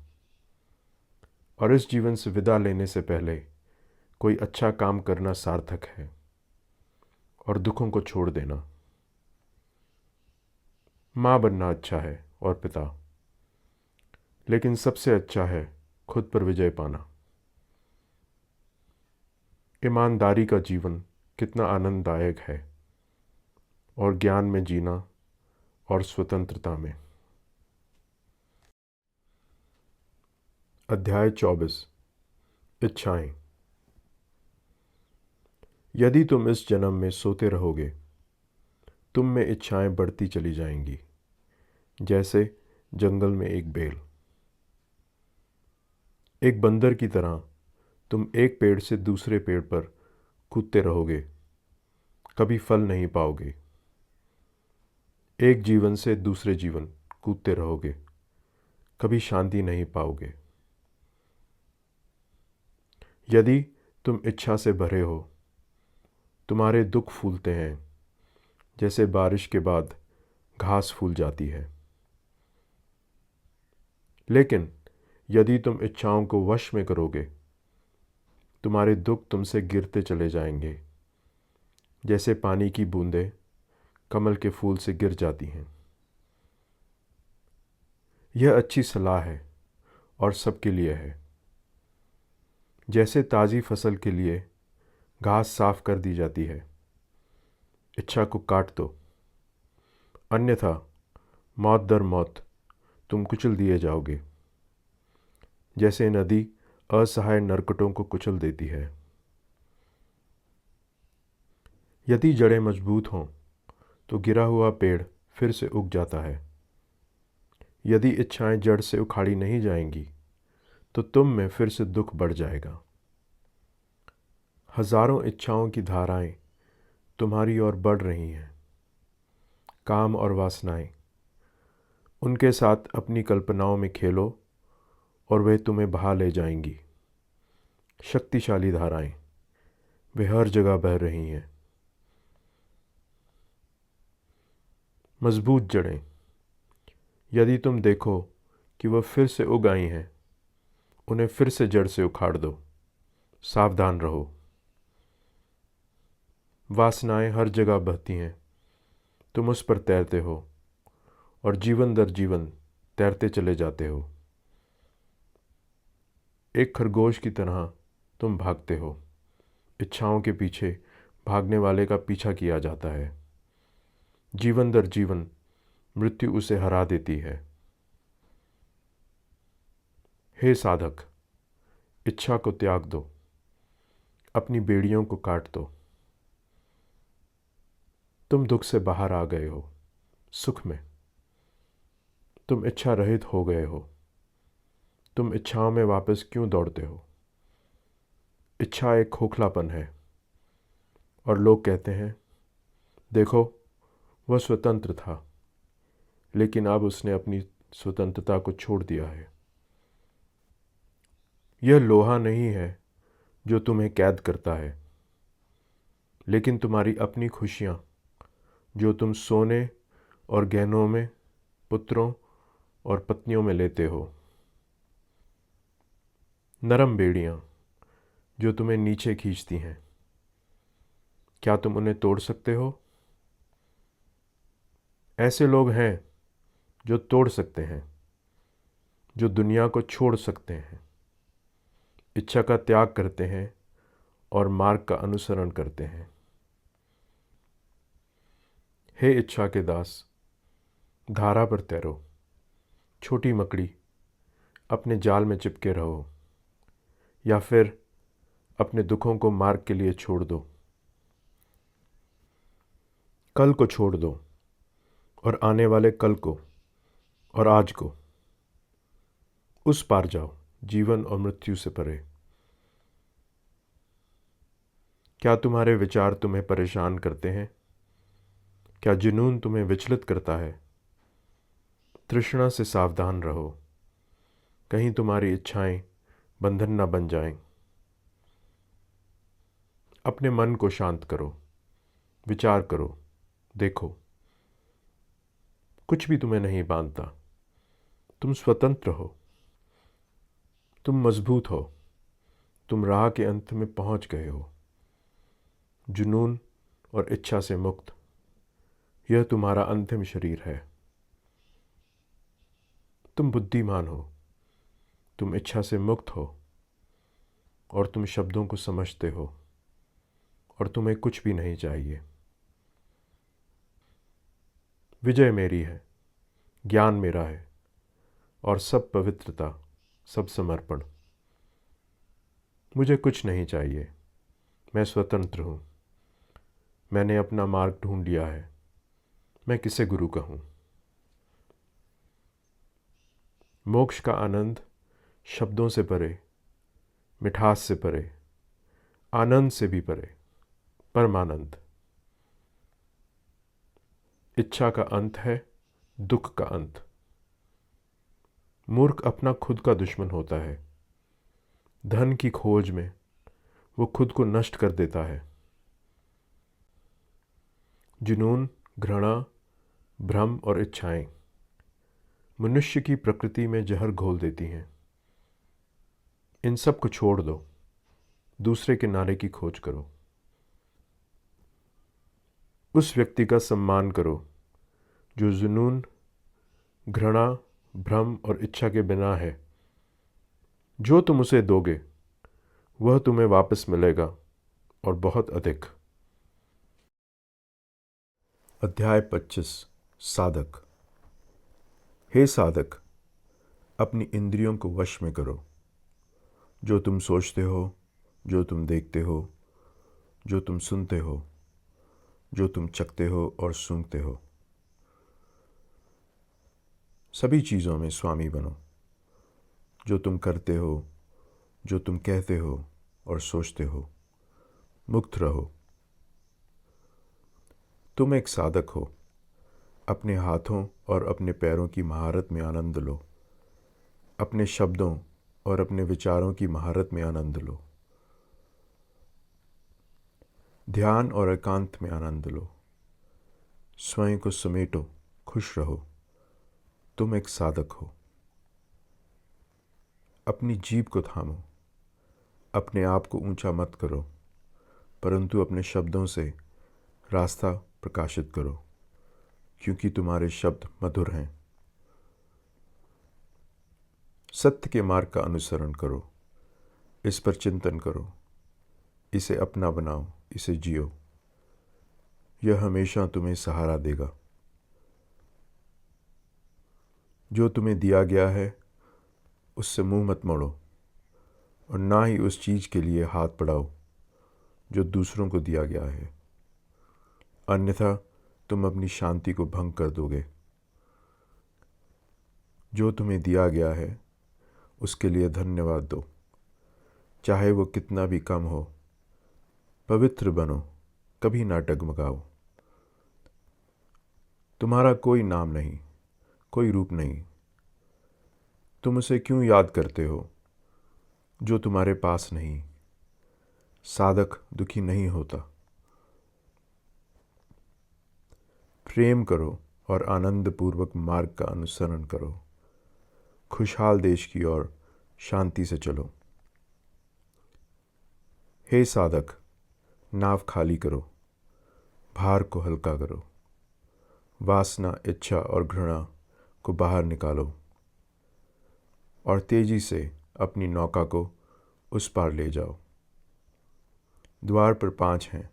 और इस जीवन से विदा लेने से पहले कोई अच्छा काम करना सार्थक है, और दुखों को छोड़ देना। माँ बनना अच्छा है और पिता, लेकिन सबसे अच्छा है खुद पर विजय पाना। ईमानदारी का जीवन कितना आनंददायक है, और ज्ञान में जीना और स्वतंत्रता में। अध्याय 24। इच्छाएं। यदि तुम इस जन्म में सोते रहोगे, तुम में इच्छाएं बढ़ती चली जाएंगी, जैसे जंगल में एक बेल। एक बंदर की तरह तुम एक पेड़ से दूसरे पेड़ पर कूदते रहोगे, कभी फल नहीं पाओगे। एक जीवन से दूसरे जीवन कूदते रहोगे, कभी शांति नहीं पाओगे। यदि तुम इच्छा से भरे हो, तुम्हारे दुख फूलते हैं, जैसे बारिश के बाद घास फूल जाती है। लेकिन यदि तुम इच्छाओं को वश में करोगे, तुम्हारे दुख तुमसे गिरते चले जाएंगे, जैसे पानी की बूंदें कमल के फूल से गिर जाती हैं। यह अच्छी सलाह है और सबके लिए है। जैसे ताज़ी फसल के लिए घास साफ कर दी जाती है, इच्छा को काट दो, अन्यथा मौत दर मौत तुम कुचल दिए जाओगे, जैसे नदी असहाय नरकटों को कुचल देती है। यदि जड़ें मजबूत हों, तो गिरा हुआ पेड़ फिर से उग जाता है। यदि इच्छाएं जड़ से उखाड़ी नहीं जाएंगी, तो तुम में फिर से दुख बढ़ जाएगा। हजारों इच्छाओं की धाराएं तुम्हारी ओर बढ़ रही हैं। काम और वासनाएं, उनके साथ अपनी कल्पनाओं में खेलो और वे तुम्हें बहा ले जाएंगी। शक्तिशाली धाराएं, वे हर जगह बह रही हैं। मजबूत जड़ें, यदि तुम देखो कि वह फिर से उग आई हैं, उन्हें फिर से जड़ से उखाड़ दो। सावधान रहो। वासनाएं हर जगह बहती हैं, तुम उस पर तैरते हो और जीवन दर जीवन तैरते चले जाते हो। एक खरगोश की तरह तुम भागते हो। इच्छाओं के पीछे भागने वाले का पीछा किया जाता है। जीवन दर जीवन मृत्यु उसे हरा देती है। हे साधक, इच्छा को त्याग दो, अपनी बेड़ियों को काट दो। तुम दुख से बाहर आ गए हो, सुख में। तुम इच्छा रहित हो गए हो। तुम इच्छाओं में वापस क्यों दौड़ते हो? इच्छा एक खोखलापन है और लोग कहते हैं, देखो वह स्वतंत्र था, लेकिन अब उसने अपनी स्वतंत्रता को छोड़ दिया है। यह लोहा नहीं है जो तुम्हें कैद करता है, लेकिन तुम्हारी अपनी खुशियाँ जो तुम सोने और गहनों में, पुत्रों और पत्नियों में लेते हो। नरम बेड़ियाँ जो तुम्हें नीचे खींचती हैं, क्या तुम उन्हें तोड़ सकते हो? ऐसे लोग हैं जो तोड़ सकते हैं, जो दुनिया को छोड़ सकते हैं, इच्छा का त्याग करते हैं और मार्ग का अनुसरण करते हैं। हे इच्छा के दास, धारा पर तैरो। छोटी मकड़ी, अपने जाल में चिपके रहो, या फिर अपने दुखों को मार्ग के लिए छोड़ दो। कल को छोड़ दो और आने वाले कल को और आज को। उस पार जाओ, जीवन और मृत्यु से परे। क्या तुम्हारे विचार तुम्हें परेशान करते हैं? क्या जुनून तुम्हें विचलित करता है? तृष्णा से सावधान रहो, कहीं तुम्हारी इच्छाएं बंधन न बन जाएं। अपने मन को शांत करो, विचार करो, देखो, कुछ भी तुम्हें नहीं बांधता। तुम स्वतंत्र हो, तुम मजबूत हो, तुम राह के अंत में पहुंच गए हो। जुनून और इच्छा से मुक्त, यह तुम्हारा अंतिम शरीर है। तुम बुद्धिमान हो, तुम इच्छा से मुक्त हो और तुम शब्दों को समझते हो और तुम्हें कुछ भी नहीं चाहिए। विजय मेरी है, ज्ञान मेरा है और सब पवित्रता, सब समर्पण। मुझे कुछ नहीं चाहिए, मैं स्वतंत्र हूँ। मैंने अपना मार्ग ढूंढ लिया है, मैं किसे गुरु कहूँ। मोक्ष का आनंद शब्दों से परे, मिठास से परे, आनंद से भी परे, परमानंद। इच्छा का अंत है दुख का अंत। मूर्ख अपना खुद का दुश्मन होता है। धन की खोज में वो खुद को नष्ट कर देता है। जुनून, घृणा, भ्रम और इच्छाएं मनुष्य की प्रकृति में जहर घोल देती हैं। इन सब को छोड़ दो, दूसरे किनारे की खोज करो। उस व्यक्ति का सम्मान करो जो जुनून, घृणा, भ्रम और इच्छा के बिना है। जो तुम उसे दोगे वह तुम्हें वापस मिलेगा और बहुत अधिक। अध्याय 25। साधक। हे साधक, अपनी इंद्रियों को वश में करो। जो तुम सोचते हो, जो तुम देखते हो, जो तुम सुनते हो, जो तुम चखते हो और सूंघते हो, सभी चीज़ों में स्वामी बनो। जो तुम करते हो, जो तुम कहते हो और सोचते हो, मुक्त रहो। तुम एक साधक हो। अपने हाथों और अपने पैरों की महारत में आनंद लो। अपने शब्दों और अपने विचारों की महारत में आनंद लो। ध्यान और एकांत में आनंद लो। स्वयं को समेटो, खुश रहो। तुम एक साधक हो। अपनी जीभ को थामो। अपने आप को ऊंचा मत करो, परंतु अपने शब्दों से रास्ता प्रकाशित करो, क्योंकि तुम्हारे शब्द मधुर हैं। सत्य के मार्ग का अनुसरण करो। इस पर चिंतन करो। इसे अपना बनाओ, इसे जियो। यह हमेशा तुम्हें सहारा देगा। जो तुम्हें दिया गया है उससे मुंह मत मोड़ो, और ना ही उस चीज़ के लिए हाथ बढ़ाओ जो दूसरों को दिया गया है, अन्यथा तुम अपनी शांति को भंग कर दोगे। जो तुम्हें दिया गया है उसके लिए धन्यवाद दो, चाहे वो कितना भी कम हो। पवित्र बनो, कभी ना डगमगाओ। तुम्हारा कोई नाम नहीं, कोई रूप नहीं। तुम उसे क्यों याद करते हो जो तुम्हारे पास नहीं? साधक दुखी नहीं होता। प्रेम करो और आनंद पूर्वक मार्ग का अनुसरण करो। खुशहाल देश की ओर शांति से चलो। हे साधक, नाव खाली करो, भार को हल्का करो। वासना, इच्छा और घृणा को बाहर निकालो और तेजी से अपनी नौका को उस पार ले जाओ। द्वार पर 5 हैं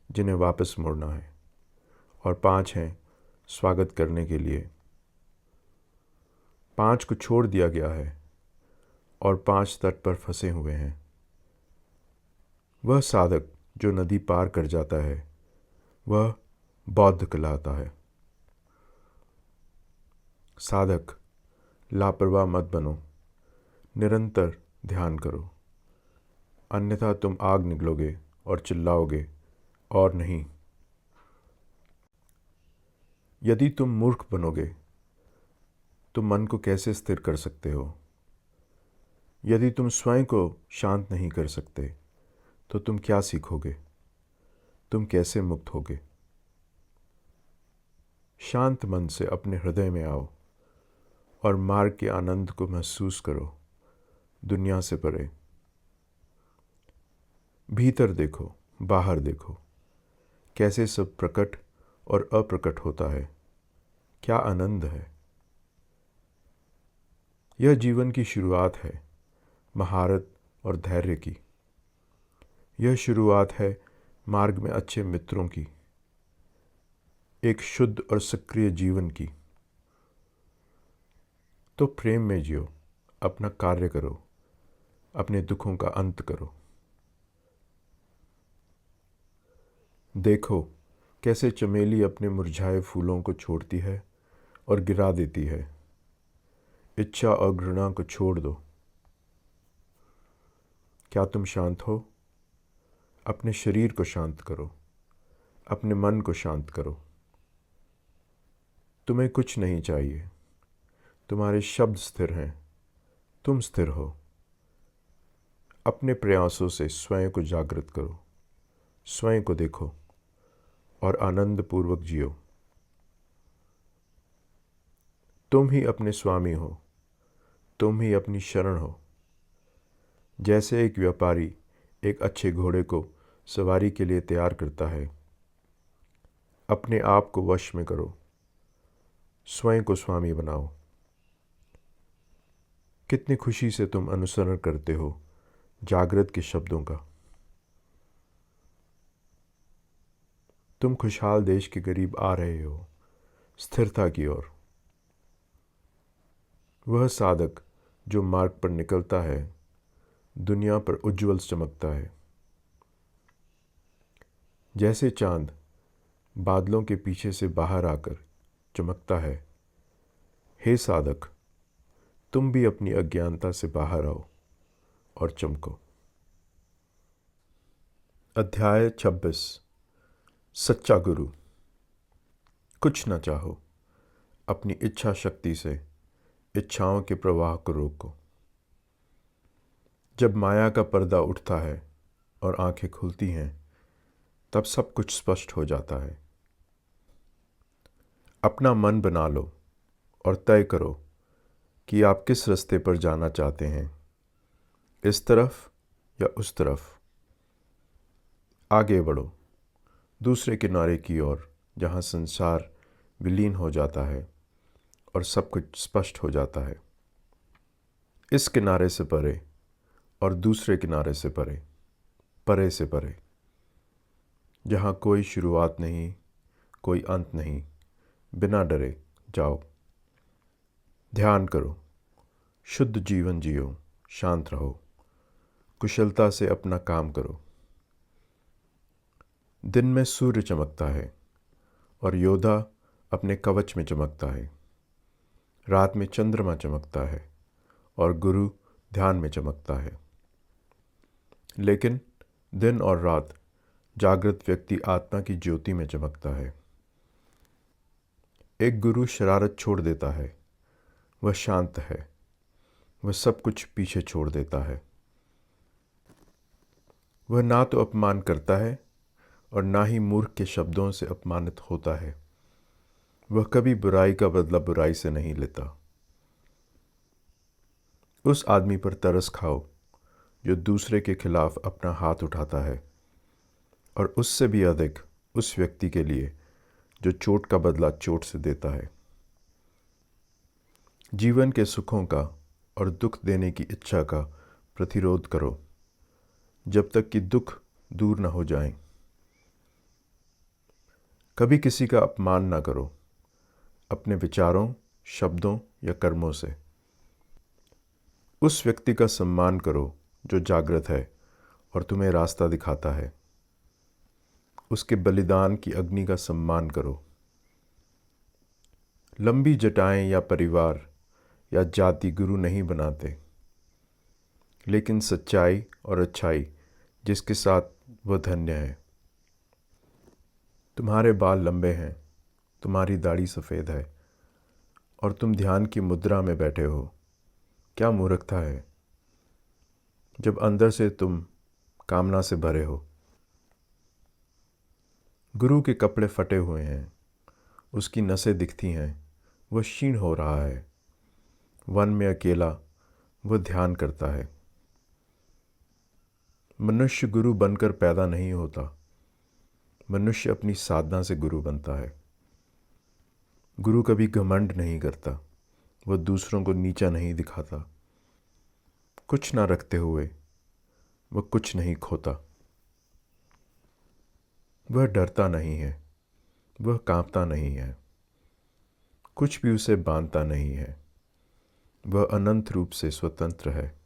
जिन्हें वापस मुड़ना है, और 5 हैं स्वागत करने के लिए। 5 को छोड़ दिया गया है और 5 तट पर फंसे हुए हैं। वह साधक जो नदी पार कर जाता है वह बौद्ध कहलाता है। साधक, लापरवाह मत बनो, निरंतर ध्यान करो, अन्यथा तुम आग निकलोगे और चिल्लाओगे और नहीं। यदि तुम मूर्ख बनोगे तो मन को कैसे स्थिर कर सकते हो? यदि तुम स्वयं को शांत नहीं कर सकते तो तुम क्या सीखोगे? तुम कैसे मुक्त होगे? शांत मन से अपने हृदय में आओ और मार्ग के आनंद को महसूस करो, दुनिया से परे। भीतर देखो, बाहर देखो, कैसे सब प्रकट और अप्रकट होता है। क्या आनंद है! यह जीवन की शुरुआत है, महारत और धैर्य की। यह शुरुआत है मार्ग में अच्छे मित्रों की, एक शुद्ध और सक्रिय जीवन की। तो प्रेम में जियो, अपना कार्य करो, अपने दुखों का अंत करो। देखो कैसे चमेली अपने मुरझाए फूलों को छोड़ती है और गिरा देती है। इच्छा और घृणा को छोड़ दो। क्या तुम शांत हो? अपने शरीर को शांत करो, अपने मन को शांत करो। तुम्हें कुछ नहीं चाहिए। तुम्हारे शब्द स्थिर हैं, तुम स्थिर हो। अपने प्रयासों से स्वयं को जागृत करो, स्वयं को देखो और आनंद पूर्वक जियो। तुम ही अपने स्वामी हो, तुम ही अपनी शरण हो। जैसे एक व्यापारी एक अच्छे घोड़े को सवारी के लिए तैयार करता है, अपने आप को वश में करो, स्वयं को स्वामी बनाओ। कितनी खुशी से तुम अनुसरण करते हो जागृत के शब्दों का। तुम खुशहाल देश के करीब आ रहे हो, स्थिरता की ओर। वह साधक जो मार्ग पर निकलता है दुनिया पर उज्ज्वल चमकता है। जैसे चांद बादलों के पीछे से बाहर आकर चमकता है, हे साधक, तुम भी अपनी अज्ञानता से बाहर आओ और चमको। अध्याय 26। सच्चा गुरु। कुछ न चाहो, अपनी इच्छा शक्ति से इच्छाओं के प्रवाह को रोको। जब माया का पर्दा उठता है और आंखें खुलती हैं, तब सब कुछ स्पष्ट हो जाता है। अपना मन बना लो और तय करो कि आप किस रास्ते पर जाना चाहते हैं, इस तरफ या उस तरफ। आगे बढ़ो, दूसरे किनारे की ओर, जहाँ संसार विलीन हो जाता है और सब कुछ स्पष्ट हो जाता है। इस किनारे से परे और दूसरे किनारे से परे, परे से परे, जहाँ कोई शुरुआत नहीं, कोई अंत नहीं। बिना डरे जाओ। ध्यान करो, शुद्ध जीवन जियो, शांत रहो, कुशलता से अपना काम करो। दिन में सूर्य चमकता है और योद्धा अपने कवच में चमकता है। रात में चंद्रमा चमकता है और गुरु ध्यान में चमकता है। लेकिन दिन और रात जागृत व्यक्ति आत्मा की ज्योति में चमकता है। एक गुरु शरारत छोड़ देता है, वह शांत है, वह सब कुछ पीछे छोड़ देता है। वह ना तो अपमान करता है और ना ही मूर्ख के शब्दों से अपमानित होता है। वह कभी बुराई का बदला बुराई से नहीं लेता। उस आदमी पर तरस खाओ जो दूसरे के खिलाफ अपना हाथ उठाता है, और उससे भी अधिक उस व्यक्ति के लिए जो चोट का बदला चोट से देता है। जीवन के सुखों का और दुख देने की इच्छा का प्रतिरोध करो जब तक कि दुख दूर न हो जाएं। कभी किसी का अपमान न करो, अपने विचारों, शब्दों या कर्मों से। उस व्यक्ति का सम्मान करो जो जागृत है और तुम्हें रास्ता दिखाता है। उसके बलिदान की अग्नि का सम्मान करो। लंबी जटाएं या परिवार या जाति गुरु नहीं बनाते, लेकिन सच्चाई और अच्छाई जिसके साथ वह धन्य है। तुम्हारे बाल लंबे हैं, तुम्हारी दाढ़ी सफ़ेद है और तुम ध्यान की मुद्रा में बैठे हो। क्या मूर्खता है, जब अंदर से तुम कामना से भरे हो। गुरु के कपड़े फटे हुए हैं, उसकी नसें दिखती हैं, वह क्षीण हो रहा है। वन में अकेला वह ध्यान करता है। मनुष्य गुरु बनकर पैदा नहीं होता, मनुष्य अपनी साधना से गुरु बनता है। गुरु कभी घमंड नहीं करता, वह दूसरों को नीचा नहीं दिखाता। कुछ ना रखते हुए वह कुछ नहीं खोता। वह डरता नहीं है, वह कांपता नहीं है, कुछ भी उसे बांधता नहीं है। वह अनंत रूप से स्वतंत्र है।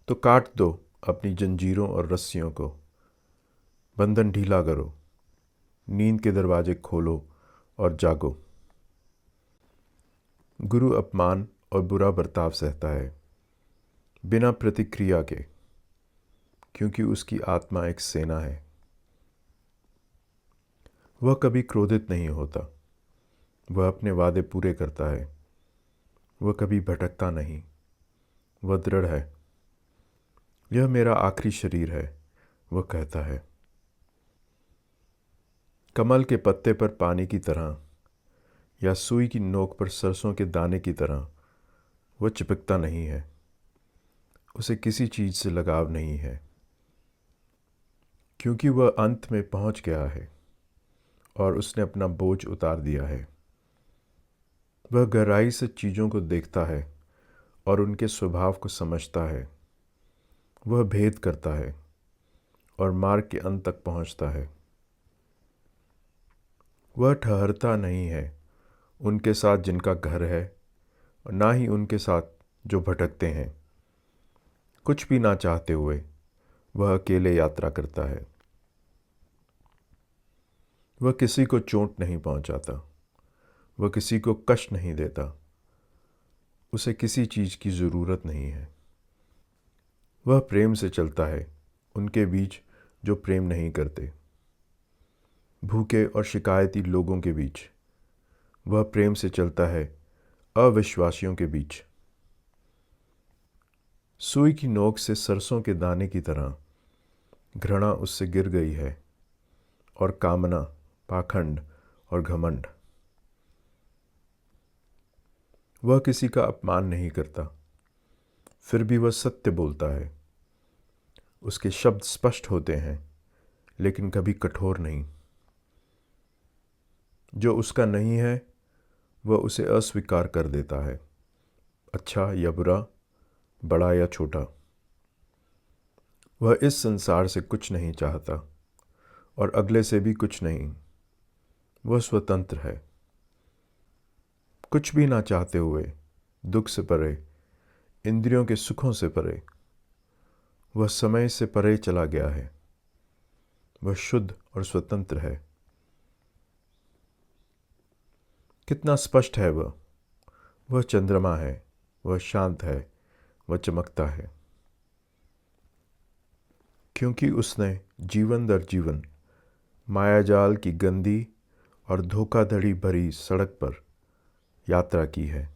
तो काट दो अपनी जंजीरों और रस्सियों को, बंधन ढीला करो, नींद के दरवाजे खोलो और जागो। गुरु अपमान और बुरा बर्ताव सहता है बिना प्रतिक्रिया के, क्योंकि उसकी आत्मा एक सेना है। वह कभी क्रोधित नहीं होता, वह अपने वादे पूरे करता है। वह कभी भटकता नहीं, वह दृढ़ है। यह मेरा आखिरी शरीर है, वह कहता है। कमल के पत्ते पर पानी की तरह या सुई की नोक पर सरसों के दाने की तरह वह चिपकता नहीं है। उसे किसी चीज़ से लगाव नहीं है, क्योंकि वह अंत में पहुंच गया है और उसने अपना बोझ उतार दिया है। वह गहराई से चीज़ों को देखता है और उनके स्वभाव को समझता है। वह भेद करता है और मार्ग के अंत तक पहुंचता है। वह ठहरता नहीं है उनके साथ जिनका घर है, और ना ही उनके साथ जो भटकते हैं। कुछ भी ना चाहते हुए वह अकेले यात्रा करता है। वह किसी को चोट नहीं पहुंचाता, वह किसी को कष्ट नहीं देता। उसे किसी चीज़ की ज़रूरत नहीं है। वह प्रेम से चलता है, उनके बीच जो प्रेम नहीं करते। भूखे और शिकायती लोगों के बीच वह प्रेम से चलता है अविश्वासियों के बीच। सुई की नोक से सरसों के दाने की तरह घृणा उससे गिर गई है, और कामना, पाखंड और घमंड। वह किसी का अपमान नहीं करता, फिर भी वह सत्य बोलता है। उसके शब्द स्पष्ट होते हैं, लेकिन कभी कठोर नहीं। जो उसका नहीं है वह उसे अस्वीकार कर देता है, अच्छा या बुरा, बड़ा या छोटा। वह इस संसार से कुछ नहीं चाहता और अगले से भी कुछ नहीं। वह स्वतंत्र है, कुछ भी ना चाहते हुए, दुख से परे, इंद्रियों के सुखों से परे। वह समय से परे चला गया है। वह शुद्ध और स्वतंत्र है। कितना स्पष्ट है वह चंद्रमा है, वह शांत है, वह चमकता है। क्योंकि उसने जीवन दर जीवन मायाजाल की गंदी और धोखाधड़ी भरी सड़क पर यात्रा की है।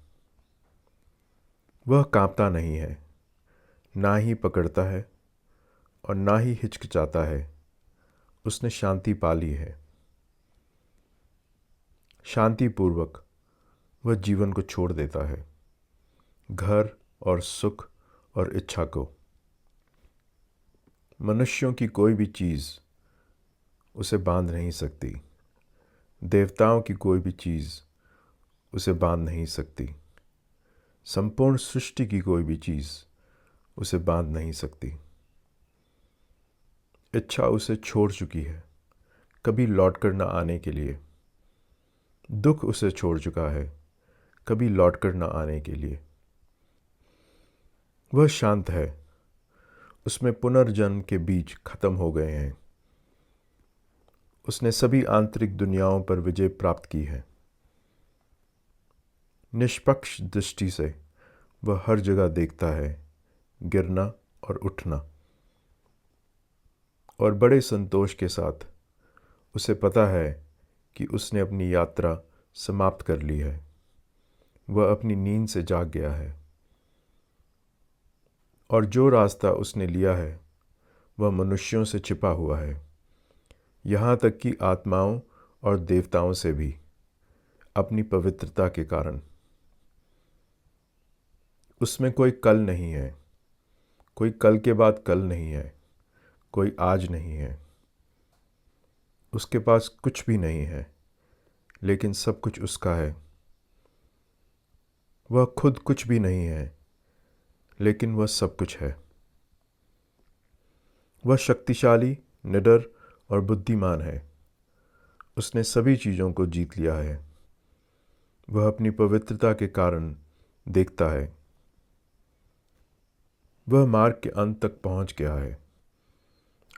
वह कांपता नहीं है, ना ही पकड़ता है और ना ही हिचकिचाता है। उसने शांति पा ली है। शांतिपूर्वक वह जीवन को छोड़ देता है, घर और सुख और इच्छा को। मनुष्यों की कोई भी चीज़ उसे बांध नहीं सकती। देवताओं की कोई भी चीज़ उसे बांध नहीं सकती। संपूर्ण सृष्टि की कोई भी चीज़ उसे बांध नहीं सकती। इच्छा उसे छोड़ चुकी है, कभी लौटकर न आने के लिए। दुख उसे छोड़ चुका है, कभी लौटकर न आने के लिए। वह शांत है, उसमें पुनर्जन्म के बीज खत्म हो गए हैं। उसने सभी आंतरिक दुनियाओं पर विजय प्राप्त की है। निष्पक्ष दृष्टि से वह हर जगह देखता है गिरना और उठना, और बड़े संतोष के साथ उसे पता है कि उसने अपनी यात्रा समाप्त कर ली है। वह अपनी नींद से जाग गया है, और जो रास्ता उसने लिया है वह मनुष्यों से छिपा हुआ है, यहाँ तक कि आत्माओं और देवताओं से भी, अपनी पवित्रता के कारण। उसमें कोई कल नहीं है, कोई कल के बाद कल नहीं है, कोई आज नहीं है। उसके पास कुछ भी नहीं है, लेकिन सब कुछ उसका है। वह खुद कुछ भी नहीं है, लेकिन वह सब कुछ है। वह शक्तिशाली, निडर और बुद्धिमान है। उसने सभी चीज़ों को जीत लिया है। वह अपनी पवित्रता के कारण देखता है। वह मार्ग के अंत तक पहुंच गया है,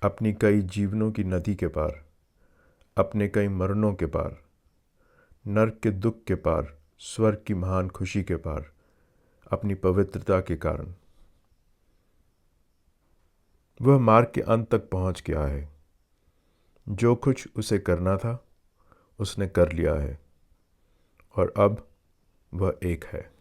अपनी कई जीवनों की नदी के पार, अपने कई मरणों के पार, नरक के दुख के पार, स्वर्ग की महान खुशी के पार, अपनी पवित्रता के कारण। वह मार्ग के अंत तक पहुंच गया है। जो कुछ उसे करना था उसने कर लिया है, और अब वह एक है।